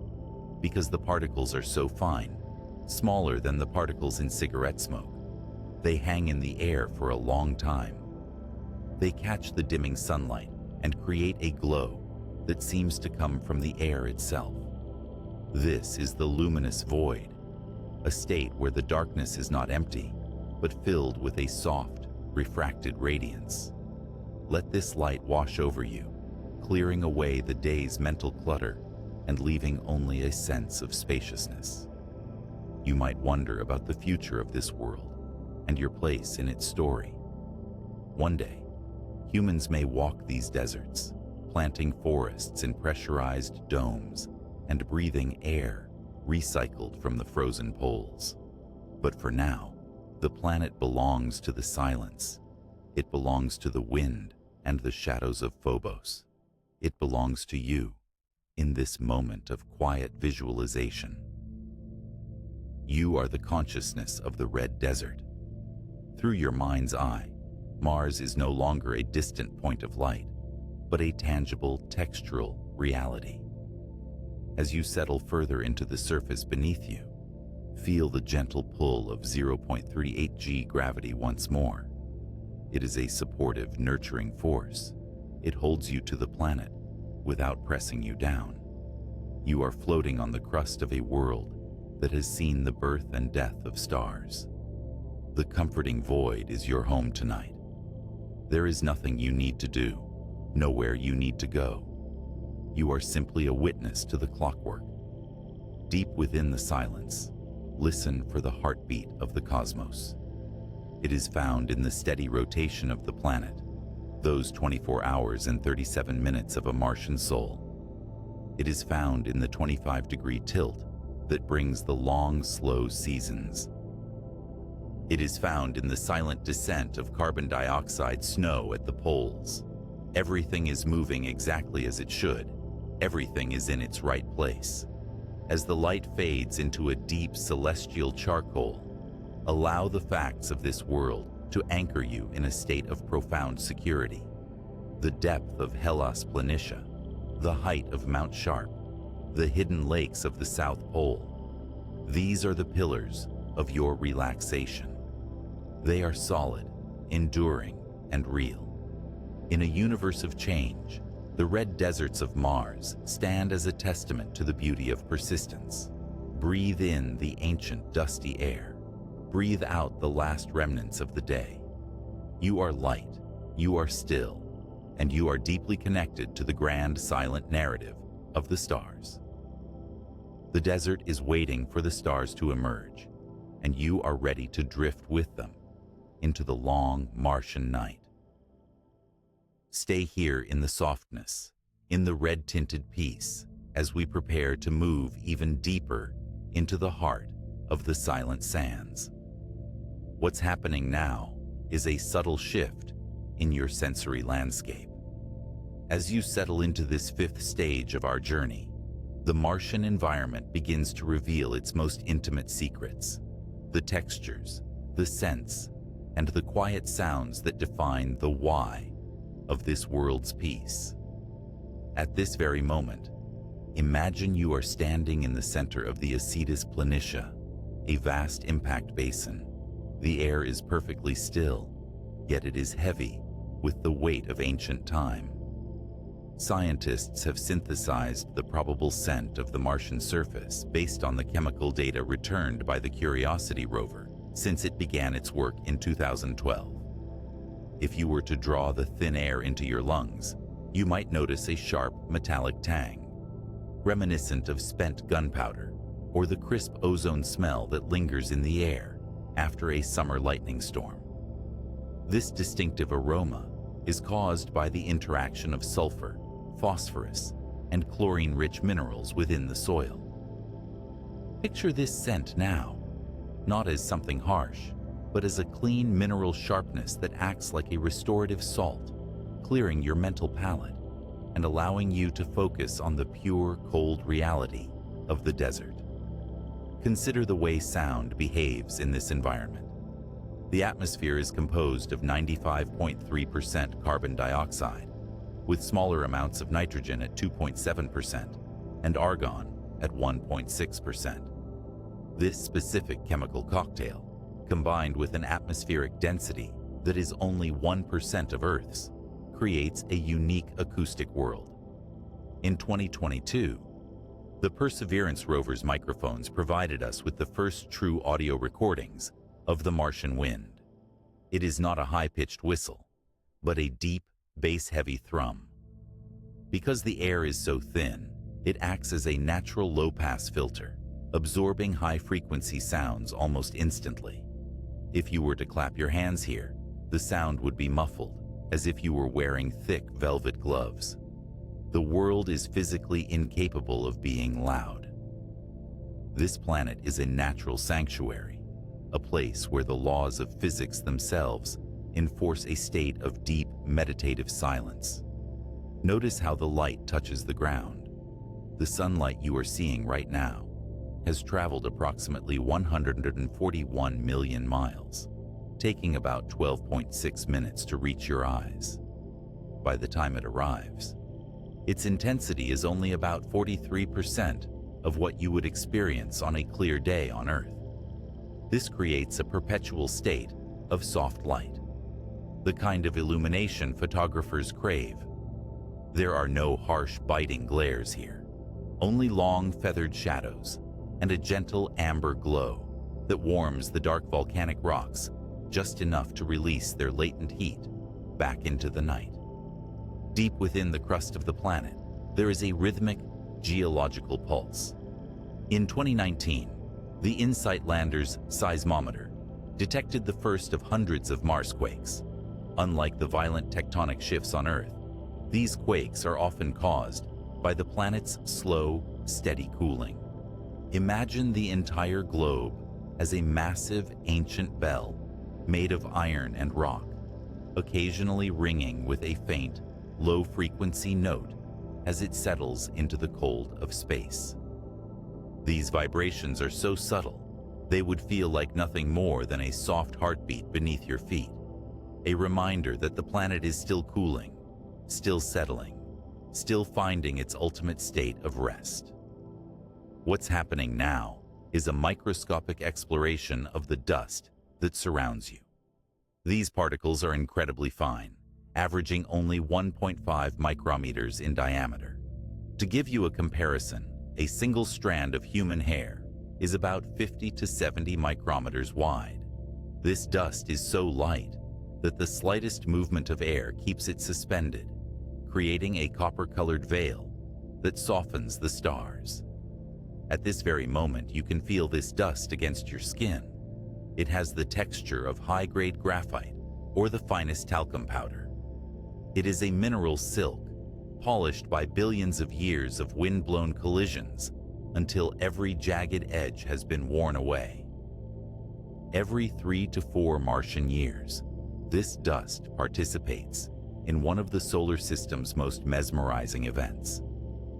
Because the particles are so fine, smaller than the particles in cigarette smoke, they hang in the air for a long time. They catch the dimming sunlight and create a glow that seems to come from the air itself. This is the luminous void, a state where the darkness is not empty, but filled with a soft, refracted radiance. Let this light wash over you, clearing away the day's mental clutter and leaving only a sense of spaciousness. You might wonder about the future of this world and your place in its story. One day, humans may walk these deserts, planting forests in pressurized domes and breathing air recycled from the frozen poles. But for now, the planet belongs to the silence. It belongs to the wind and the shadows of Phobos. It belongs to you in this moment of quiet visualization. You are the consciousness of the red desert. Through your mind's eye, Mars is no longer a distant point of light, but a tangible, textural reality. As you settle further into the surface beneath you, feel the gentle pull of 0.38 g gravity once more. It is a supportive, nurturing force. It holds you to the planet, without pressing you down. You are floating on the crust of a world that has seen the birth and death of stars. The comforting void is your home tonight. There is nothing you need to do, nowhere you need to go. You are simply a witness to the clockwork. Deep within the silence, listen for the heartbeat of the cosmos. It is found in the steady rotation of the planet, those 24 hours and 37 minutes of a Martian soul. It is found in the 25-degree tilt that brings the long, slow seasons. It is found in the silent descent of carbon dioxide snow at the poles. Everything is moving exactly as it should. Everything is in its right place. As the light fades into a deep celestial charcoal, allow the facts of this world to anchor you in a state of profound security. The depth of Hellas Planitia, the height of Mount Sharp, the hidden lakes of the South Pole. These are the pillars of your relaxation. They are solid, enduring, and real. In a universe of change, the red deserts of Mars stand as a testament to the beauty of persistence. Breathe in the ancient dusty air. Breathe out the last remnants of the day. You are light, you are still, and you are deeply connected to the grand silent narrative of the stars. The desert is waiting for the stars to emerge, and you are ready to drift with them into the long Martian night. Stay here in the softness, in the red-tinted peace, as we prepare to move even deeper into the heart of the silent sands. What's happening now is a subtle shift in your sensory landscape. As you settle into this fifth stage of our journey, the Martian environment begins to reveal its most intimate secrets, the textures, the scents, and the quiet sounds that define the why of this world's peace. At this very moment, imagine you are standing in the center of the Olympus Planitia, a vast impact basin. The air is perfectly still, yet it is heavy with the weight of ancient time. Scientists have synthesized the probable scent of the Martian surface based on the chemical data returned by the Curiosity rover since it began its work in 2012. If you were to draw the thin air into your lungs, you might notice a sharp metallic tang, reminiscent of spent gunpowder or the crisp ozone smell that lingers in the air after a summer lightning storm. This distinctive aroma is caused by the interaction of sulfur, phosphorus, and chlorine-rich minerals within the soil. Picture this scent now, not as something harsh, but as a clean mineral sharpness that acts like a restorative salt, clearing your mental palate and allowing you to focus on the pure, cold reality of the desert. Consider the way sound behaves in this environment. The atmosphere is composed of 95.3% carbon dioxide, with smaller amounts of nitrogen at 2.7% and argon at 1.6%. This specific chemical cocktail, combined with an atmospheric density that is only 1% of Earth's, creates a unique acoustic world. In 2022, the Perseverance rover's microphones provided us with the first true audio recordings of the Martian wind. It is not a high-pitched whistle, but a deep, bass-heavy thrum. Because the air is so thin, it acts as a natural low-pass filter, absorbing high-frequency sounds almost instantly. If you were to clap your hands here, the sound would be muffled, as if you were wearing thick velvet gloves. The world is physically incapable of being loud. This planet is a natural sanctuary, a place where the laws of physics themselves enforce a state of deep meditative silence. Notice how the light touches the ground. The sunlight you are seeing right now has traveled approximately 141 million miles, taking about 12.6 minutes to reach your eyes. By the time it arrives, its intensity is only about 43% of what you would experience on a clear day on Earth. This creates a perpetual state of soft light, the kind of illumination photographers crave. There are no harsh, biting glares here, only long, feathered shadows and a gentle amber glow that warms the dark volcanic rocks just enough to release their latent heat back into the night. Deep within the crust of the planet, there is a rhythmic geological pulse. In 2019, the InSight lander's seismometer detected the first of hundreds of Marsquakes. Unlike the violent tectonic shifts on Earth, these quakes are often caused by the planet's slow, steady cooling. Imagine the entire globe as a massive ancient bell made of iron and rock, occasionally ringing with a faint, low-frequency note as it settles into the cold of space. These vibrations are so subtle, they would feel like nothing more than a soft heartbeat beneath your feet, a reminder that the planet is still cooling, still settling, still finding its ultimate state of rest. What's happening now is a microscopic exploration of the dust that surrounds you. These particles are incredibly fine, averaging only 1.5 micrometers in diameter. To give you a comparison, a single strand of human hair is about 50 to 70 micrometers wide. This dust is so light that the slightest movement of air keeps it suspended, creating a copper-colored veil that softens the stars. At this very moment, you can feel this dust against your skin. It has the texture of high-grade graphite or the finest talcum powder. It is a mineral silk, polished by billions of years of wind-blown collisions until every jagged edge has been worn away. Every 3 to 4 Martian years, this dust participates in one of the solar system's most mesmerizing events,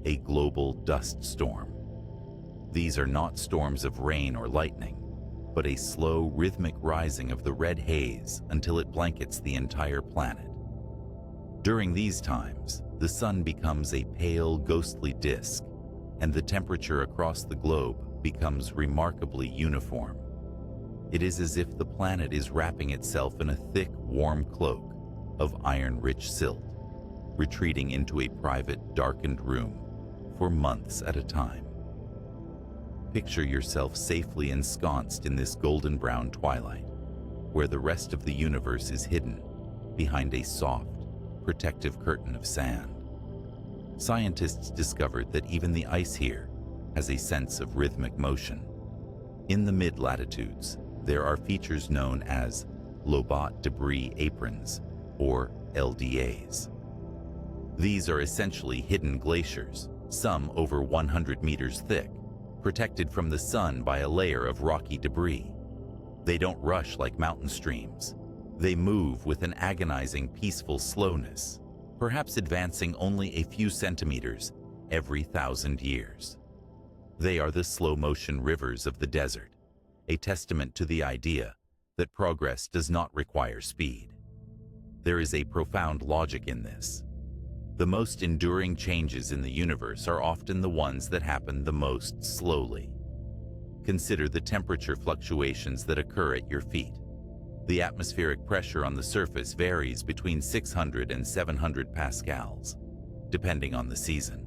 a global dust storm. These are not storms of rain or lightning, but a slow, rhythmic rising of the red haze until it blankets the entire planet. During these times, the sun becomes a pale, ghostly disk, and the temperature across the globe becomes remarkably uniform. It is as if the planet is wrapping itself in a thick, warm cloak of iron-rich silt, retreating into a private, darkened room for months at a time. Picture yourself safely ensconced in this golden-brown twilight, where the rest of the universe is hidden behind a soft, protective curtain of sand. Scientists discovered that even the ice here has a sense of rhythmic motion. In the mid-latitudes, there are features known as Lobate debris aprons, or LDAs. These are essentially hidden glaciers, some over 100 meters thick, protected from the sun by a layer of rocky debris. They don't rush like mountain streams. They move with an agonizing, peaceful slowness, perhaps advancing only a few centimeters every 1,000 years. They are the slow-motion rivers of the desert, a testament to the idea that progress does not require speed. There is a profound logic in this. The most enduring changes in the universe are often the ones that happen the most slowly. Consider the temperature fluctuations that occur at your feet. The atmospheric pressure on the surface varies between 600 and 700 pascals, depending on the season.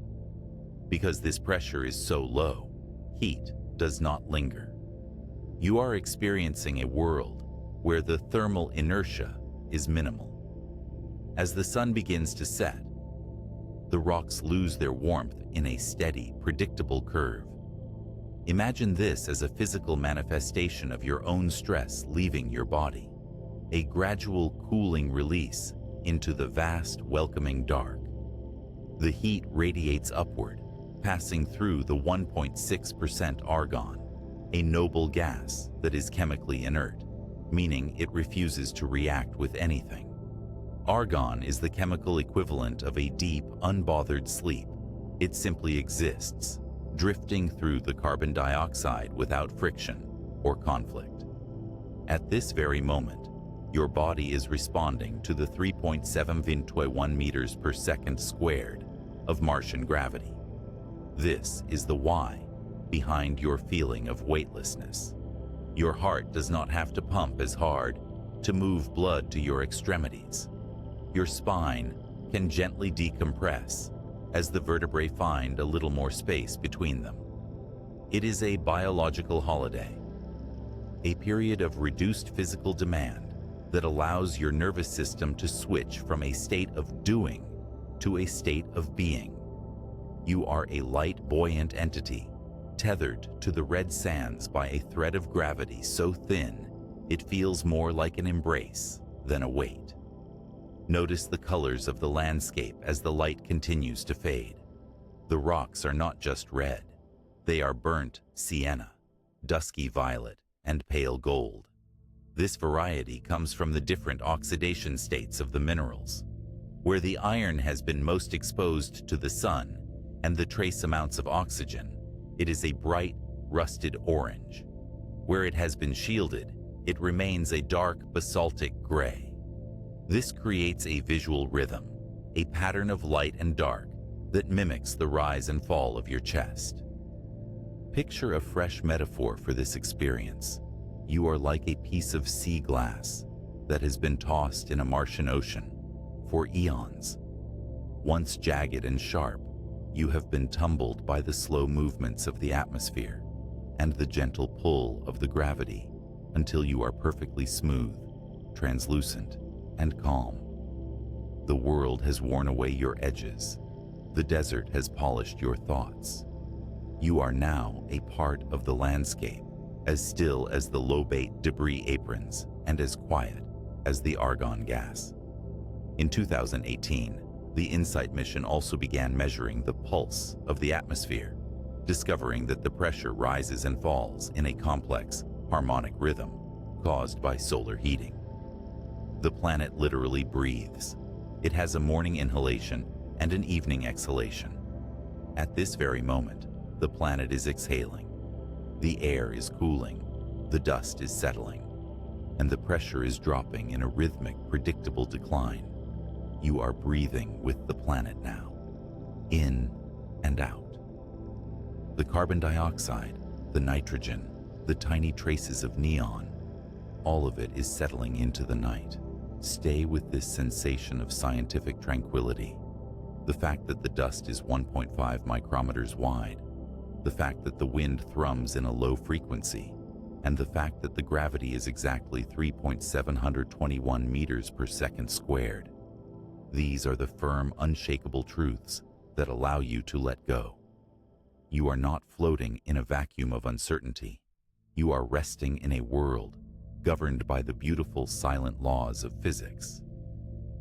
Because this pressure is so low, heat does not linger. You are experiencing a world where the thermal inertia is minimal. As the sun begins to set, the rocks lose their warmth in a steady, predictable curve. Imagine this as a physical manifestation of your own stress leaving your body, a gradual cooling release into the vast, welcoming dark. The heat radiates upward, passing through the 1.6% argon, a noble gas that is chemically inert, meaning it refuses to react with anything. Argon is the chemical equivalent of a deep, unbothered sleep. It simply exists, drifting through the carbon dioxide without friction or conflict. At this very moment, your body is responding to the 3.721 meters per second squared of Martian gravity. This is the why behind your feeling of weightlessness. Your heart does not have to pump as hard to move blood to your extremities. Your spine can gently decompress as the vertebrae find a little more space between them. It is a biological holiday, a period of reduced physical demand that allows your nervous system to switch from a state of doing to a state of being. You are a light, buoyant entity, tethered to the red sands by a thread of gravity so thin it feels more like an embrace than a weight. Notice the colors of the landscape as the light continues to fade. The rocks are not just red. They are burnt sienna, dusky violet, and pale gold. This variety comes from the different oxidation states of the minerals. Where the iron has been most exposed to the sun and the trace amounts of oxygen, it is a bright, rusted orange. Where it has been shielded, it remains a dark basaltic gray. This creates a visual rhythm, a pattern of light and dark that mimics the rise and fall of your chest. Picture a fresh metaphor for this experience. You are like a piece of sea glass that has been tossed in a Martian ocean for eons. Once jagged and sharp, you have been tumbled by the slow movements of the atmosphere and the gentle pull of the gravity until you are perfectly smooth, translucent, and calm. The world has worn away your edges. The desert has polished your thoughts. You are now a part of the landscape, as still as the lobate debris aprons and as quiet as the argon gas. In 2018, the InSight mission also began measuring the pulse of the atmosphere, discovering that the pressure rises and falls in a complex, harmonic rhythm caused by solar heating. The planet literally breathes. It has a morning inhalation and an evening exhalation. At this very moment, the planet is exhaling. The air is cooling, the dust is settling, and the pressure is dropping in a rhythmic, predictable decline. You are breathing with the planet now, in and out. The carbon dioxide, the nitrogen, the tiny traces of neon, all of it is settling into the night. Stay with this sensation of scientific tranquility. The fact that the dust is 1.5 micrometers wide, the fact that the wind thrums in a low frequency, and the fact that the gravity is exactly 3.721 meters per second squared. These are the firm, unshakable truths that allow you to let go. You are not floating in a vacuum of uncertainty. You are resting in a world governed by the beautiful, silent laws of physics.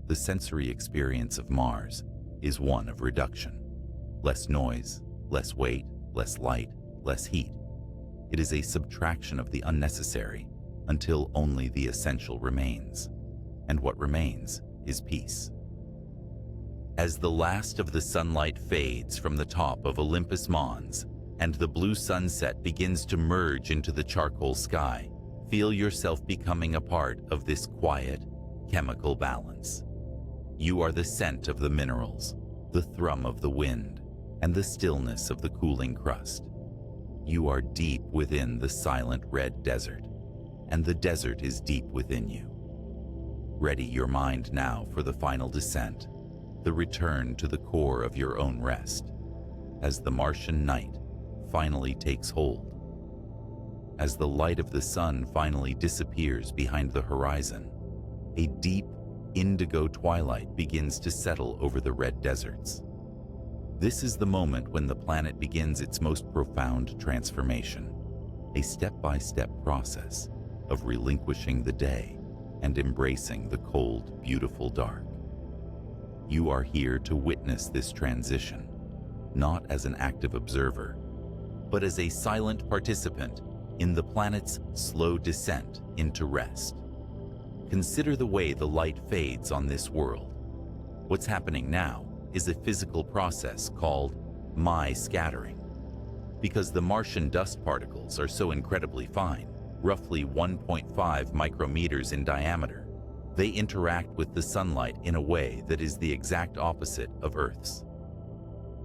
The sensory experience of Mars is one of reduction. Less noise, less weight, less light, less heat. It is a subtraction of the unnecessary until only the essential remains. And what remains is peace. As the last of the sunlight fades from the top of Olympus Mons and the blue sunset begins to merge into the charcoal sky, feel yourself becoming a part of this quiet, chemical balance. You are the scent of the minerals, the thrum of the wind, and the stillness of the cooling crust. You are deep within the silent red desert, and the desert is deep within you. Ready your mind now for the final descent, the return to the core of your own rest, as the Martian night finally takes hold. As the light of the sun finally disappears behind the horizon, a deep, indigo twilight begins to settle over the red deserts. This is the moment when the planet begins its most profound transformation, a step-by-step process of relinquishing the day and embracing the cold, beautiful dark. You are here to witness this transition, not as an active observer, but as a silent participant in the planet's slow descent into rest. Consider the way the light fades on this world. What's happening now is a physical process called scattering. Because the Martian dust particles are so incredibly fine, roughly 1.5 micrometers in diameter, they interact with the sunlight in a way that is the exact opposite of Earth's.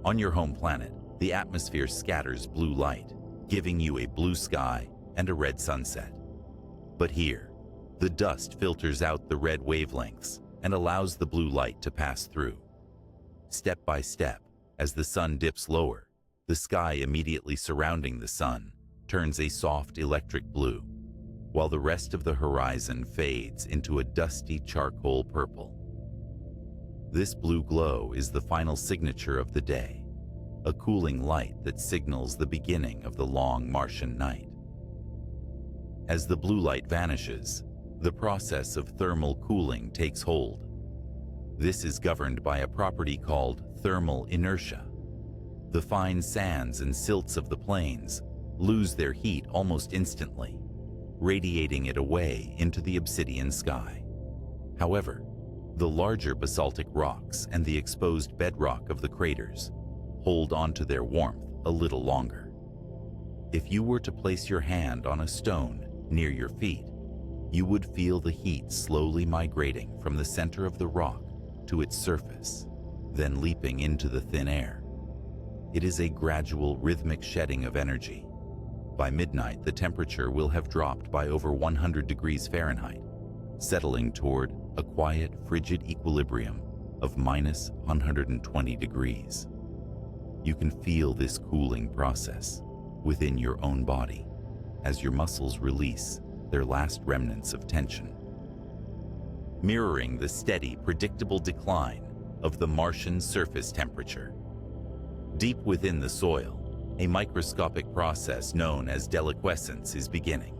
On your home planet, the atmosphere scatters blue light, giving you a blue sky and a red sunset. But here, the dust filters out the red wavelengths and allows the blue light to pass through. Step by step, as the sun dips lower, the sky immediately surrounding the sun turns a soft electric blue, while the rest of the horizon fades into a dusty charcoal purple. This blue glow is the final signature of the day, a cooling light that signals the beginning of the long Martian night. As the blue light vanishes, the process of thermal cooling takes hold. This is governed by a property called thermal inertia. The fine sands and silts of the plains lose their heat almost instantly, radiating it away into the obsidian sky. However, the larger basaltic rocks and the exposed bedrock of the craters hold onto their warmth a little longer. If you were to place your hand on a stone near your feet, you would feel the heat slowly migrating from the center of the rock to its surface, then leaping into the thin air. It is a gradual rhythmic shedding of energy. By midnight, the temperature will have dropped by over 100 degrees Fahrenheit, settling toward a quiet, frigid equilibrium of minus 120 degrees. You can feel this cooling process within your own body as your muscles release their last remnants of tension, mirroring the steady, predictable decline of the Martian surface temperature. Deep within the soil, a microscopic process known as deliquescence is beginning.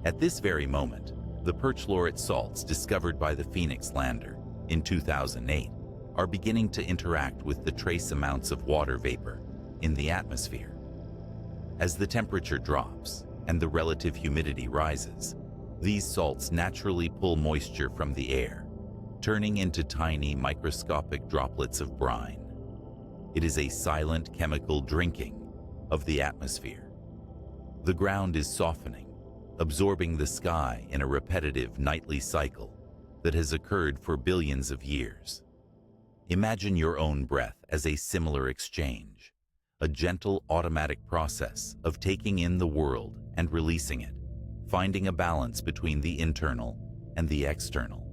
At this very moment, the perchlorate salts discovered by the Phoenix lander in 2008 are beginning to interact with the trace amounts of water vapor in the atmosphere. As the temperature drops and the relative humidity rises, these salts naturally pull moisture from the air, turning into tiny microscopic droplets of brine. It is a silent chemical drinking of the atmosphere. The ground is softening, absorbing the sky in a repetitive nightly cycle that has occurred for billions of years. Imagine your own breath as a similar exchange, a gentle automatic process of taking in the world and releasing it, finding a balance between the internal and the external.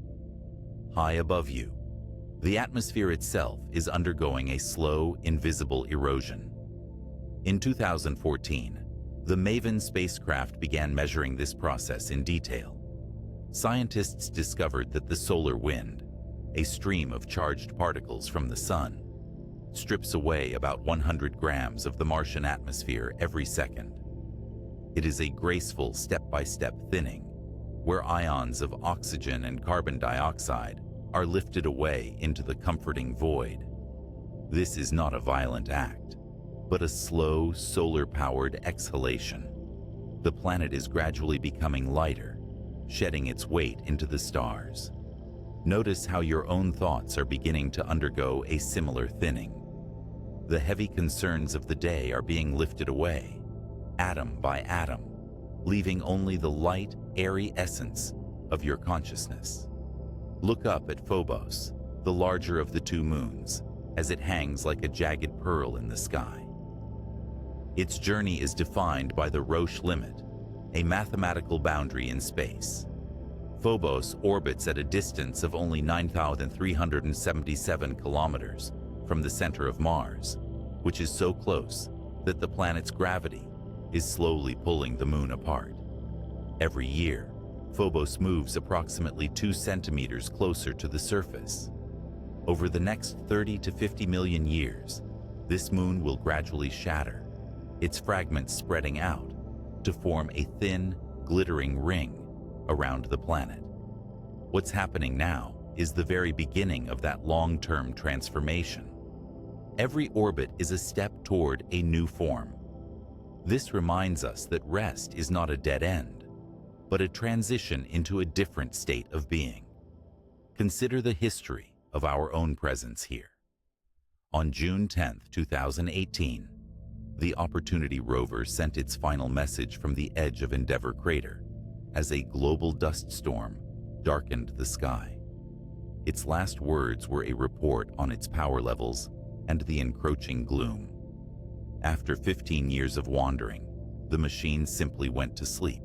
High above you, the atmosphere itself is undergoing a slow, invisible erosion. In 2014, the MAVEN spacecraft began measuring this process in detail. Scientists discovered that the solar wind, a stream of charged particles from the sun, strips away about 100 grams of the Martian atmosphere every second. It is a graceful step-by-step thinning, where ions of oxygen and carbon dioxide are lifted away into the comforting void. This is not a violent act, but a slow, solar-powered exhalation. The planet is gradually becoming lighter, shedding its weight into the stars. Notice how your own thoughts are beginning to undergo a similar thinning. The heavy concerns of the day are being lifted away, atom by atom, leaving only the light, airy essence of your consciousness. Look up at Phobos, the larger of the two moons, as it hangs like a jagged pearl in the sky. Its journey is defined by the Roche limit, a mathematical boundary in space. Phobos orbits at a distance of only 9,377 kilometers from the center of Mars, which is so close that the planet's gravity is slowly pulling the moon apart. Every year, Phobos moves approximately 2 centimeters closer to the surface. Over the next 30 to 50 million years, this moon will gradually shatter, its fragments spreading out to form a thin, glittering ring around the planet. What's happening now is the very beginning of that long-term transformation. Every orbit is a step toward a new form. This reminds us that rest is not a dead end, but a transition into a different state of being. Consider the history of our own presence here. On June 10, 2018, the Opportunity rover sent its final message from the edge of Endeavour crater as a global dust storm darkened the sky. Its last words were a report on its power levels and the encroaching gloom. After 15 years of wandering, the machine simply went to sleep.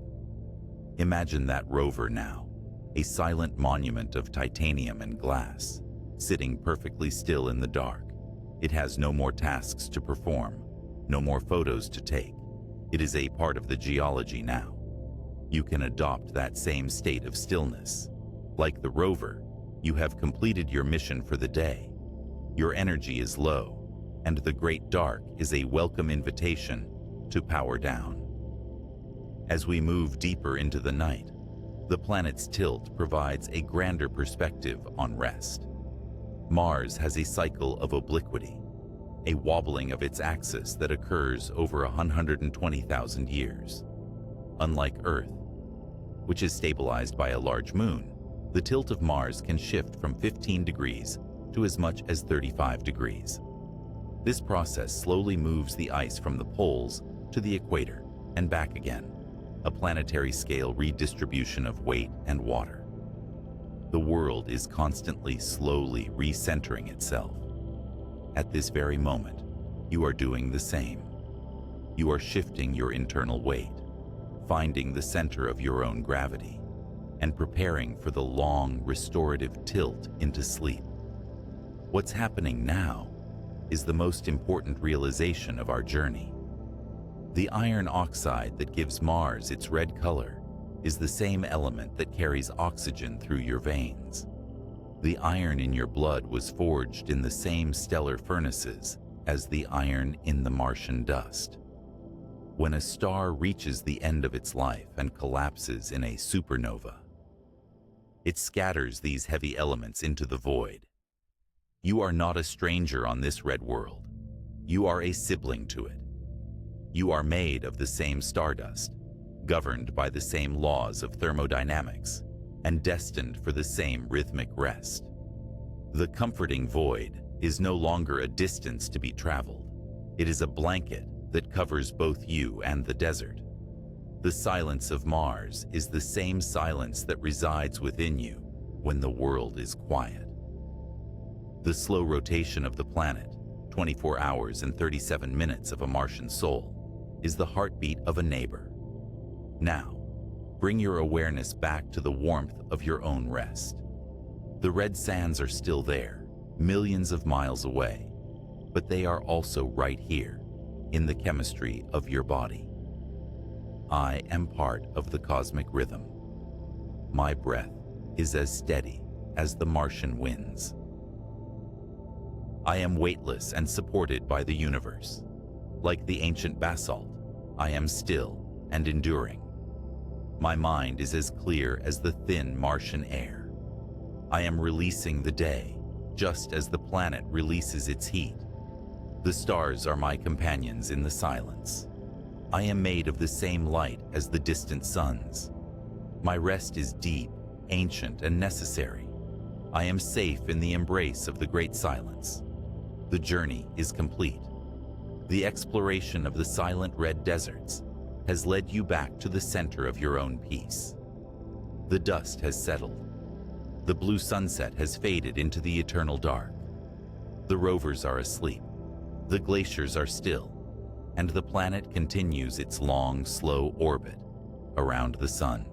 Imagine that rover now, a silent monument of titanium and glass, sitting perfectly still in the dark, It has no more tasks to perform, no more photos to take. It is a part of the geology now. You can adopt that same state of stillness. Like the rover, you have completed your mission for the day. Your energy is low, and the great dark is a welcome invitation to power down. As we move deeper into the night, the planet's tilt provides a grander perspective on rest. Mars has a cycle of obliquity, a wobbling of its axis that occurs over 120,000 years. Unlike Earth, which is stabilized by a large moon, the tilt of Mars can shift from 15 degrees to as much as 35 degrees. This process slowly moves the ice from the poles to the equator and back again, a planetary scale redistribution of weight and water. The world is constantly slowly recentering itself. At this very moment, you are doing the same. You are shifting your internal weight, finding the center of your own gravity, and preparing for the long, restorative tilt into sleep. What's happening now is the most important realization of our journey. The iron oxide that gives Mars its red color is the same element that carries oxygen through your veins. The iron in your blood was forged in the same stellar furnaces as the iron in the Martian dust. When a star reaches the end of its life and collapses in a supernova, it scatters these heavy elements into the void. You are not a stranger on this red world. You are a sibling to it. You are made of the same stardust, governed by the same laws of thermodynamics, and destined for the same rhythmic rest. The comforting void is no longer a distance to be traveled. It is a blanket that covers both you and the desert. The silence of Mars is the same silence that resides within you when the world is quiet. The slow rotation of the planet, 24 hours and 37 minutes of a Martian soul, is the heartbeat of a neighbor. Now, bring your awareness back to the warmth of your own rest. The red sands are still there, millions of miles away, but they are also right here, in the chemistry of your body. I am part of the cosmic rhythm. My breath is as steady as the Martian winds. I am weightless and supported by the universe. Like the ancient basalt, I am still and enduring. My mind is as clear as the thin Martian air. I am releasing the day, just as the planet releases its heat. The stars are my companions in the silence. I am made of the same light as the distant suns. My rest is deep, ancient, and necessary. I am safe in the embrace of the great silence. The journey is complete. The exploration of the silent red deserts has led you back to the center of your own peace. The dust has settled. The blue sunset has faded into the eternal dark. The rovers are asleep. The glaciers are still, and the planet continues its long, slow orbit around the sun.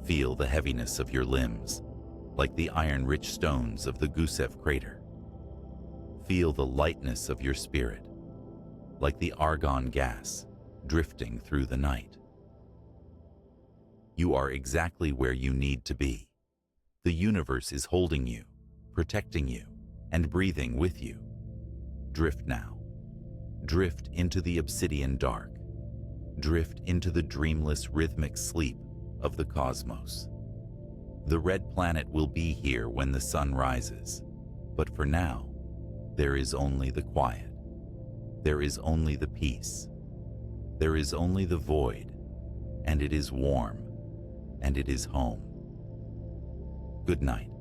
Feel the heaviness of your limbs, like the iron-rich stones of the Gusev crater. Feel the lightness of your spirit, like the argon gas drifting through the night. You are exactly where you need to be. The universe is holding you, protecting you, and breathing with you. Drift now. Drift into the obsidian dark. Drift into the dreamless rhythmic sleep of the cosmos. The red planet will be here when the sun rises, but for now, there is only the quiet. There is only the peace. There is only the void, and it is warm, and it is home. Good night.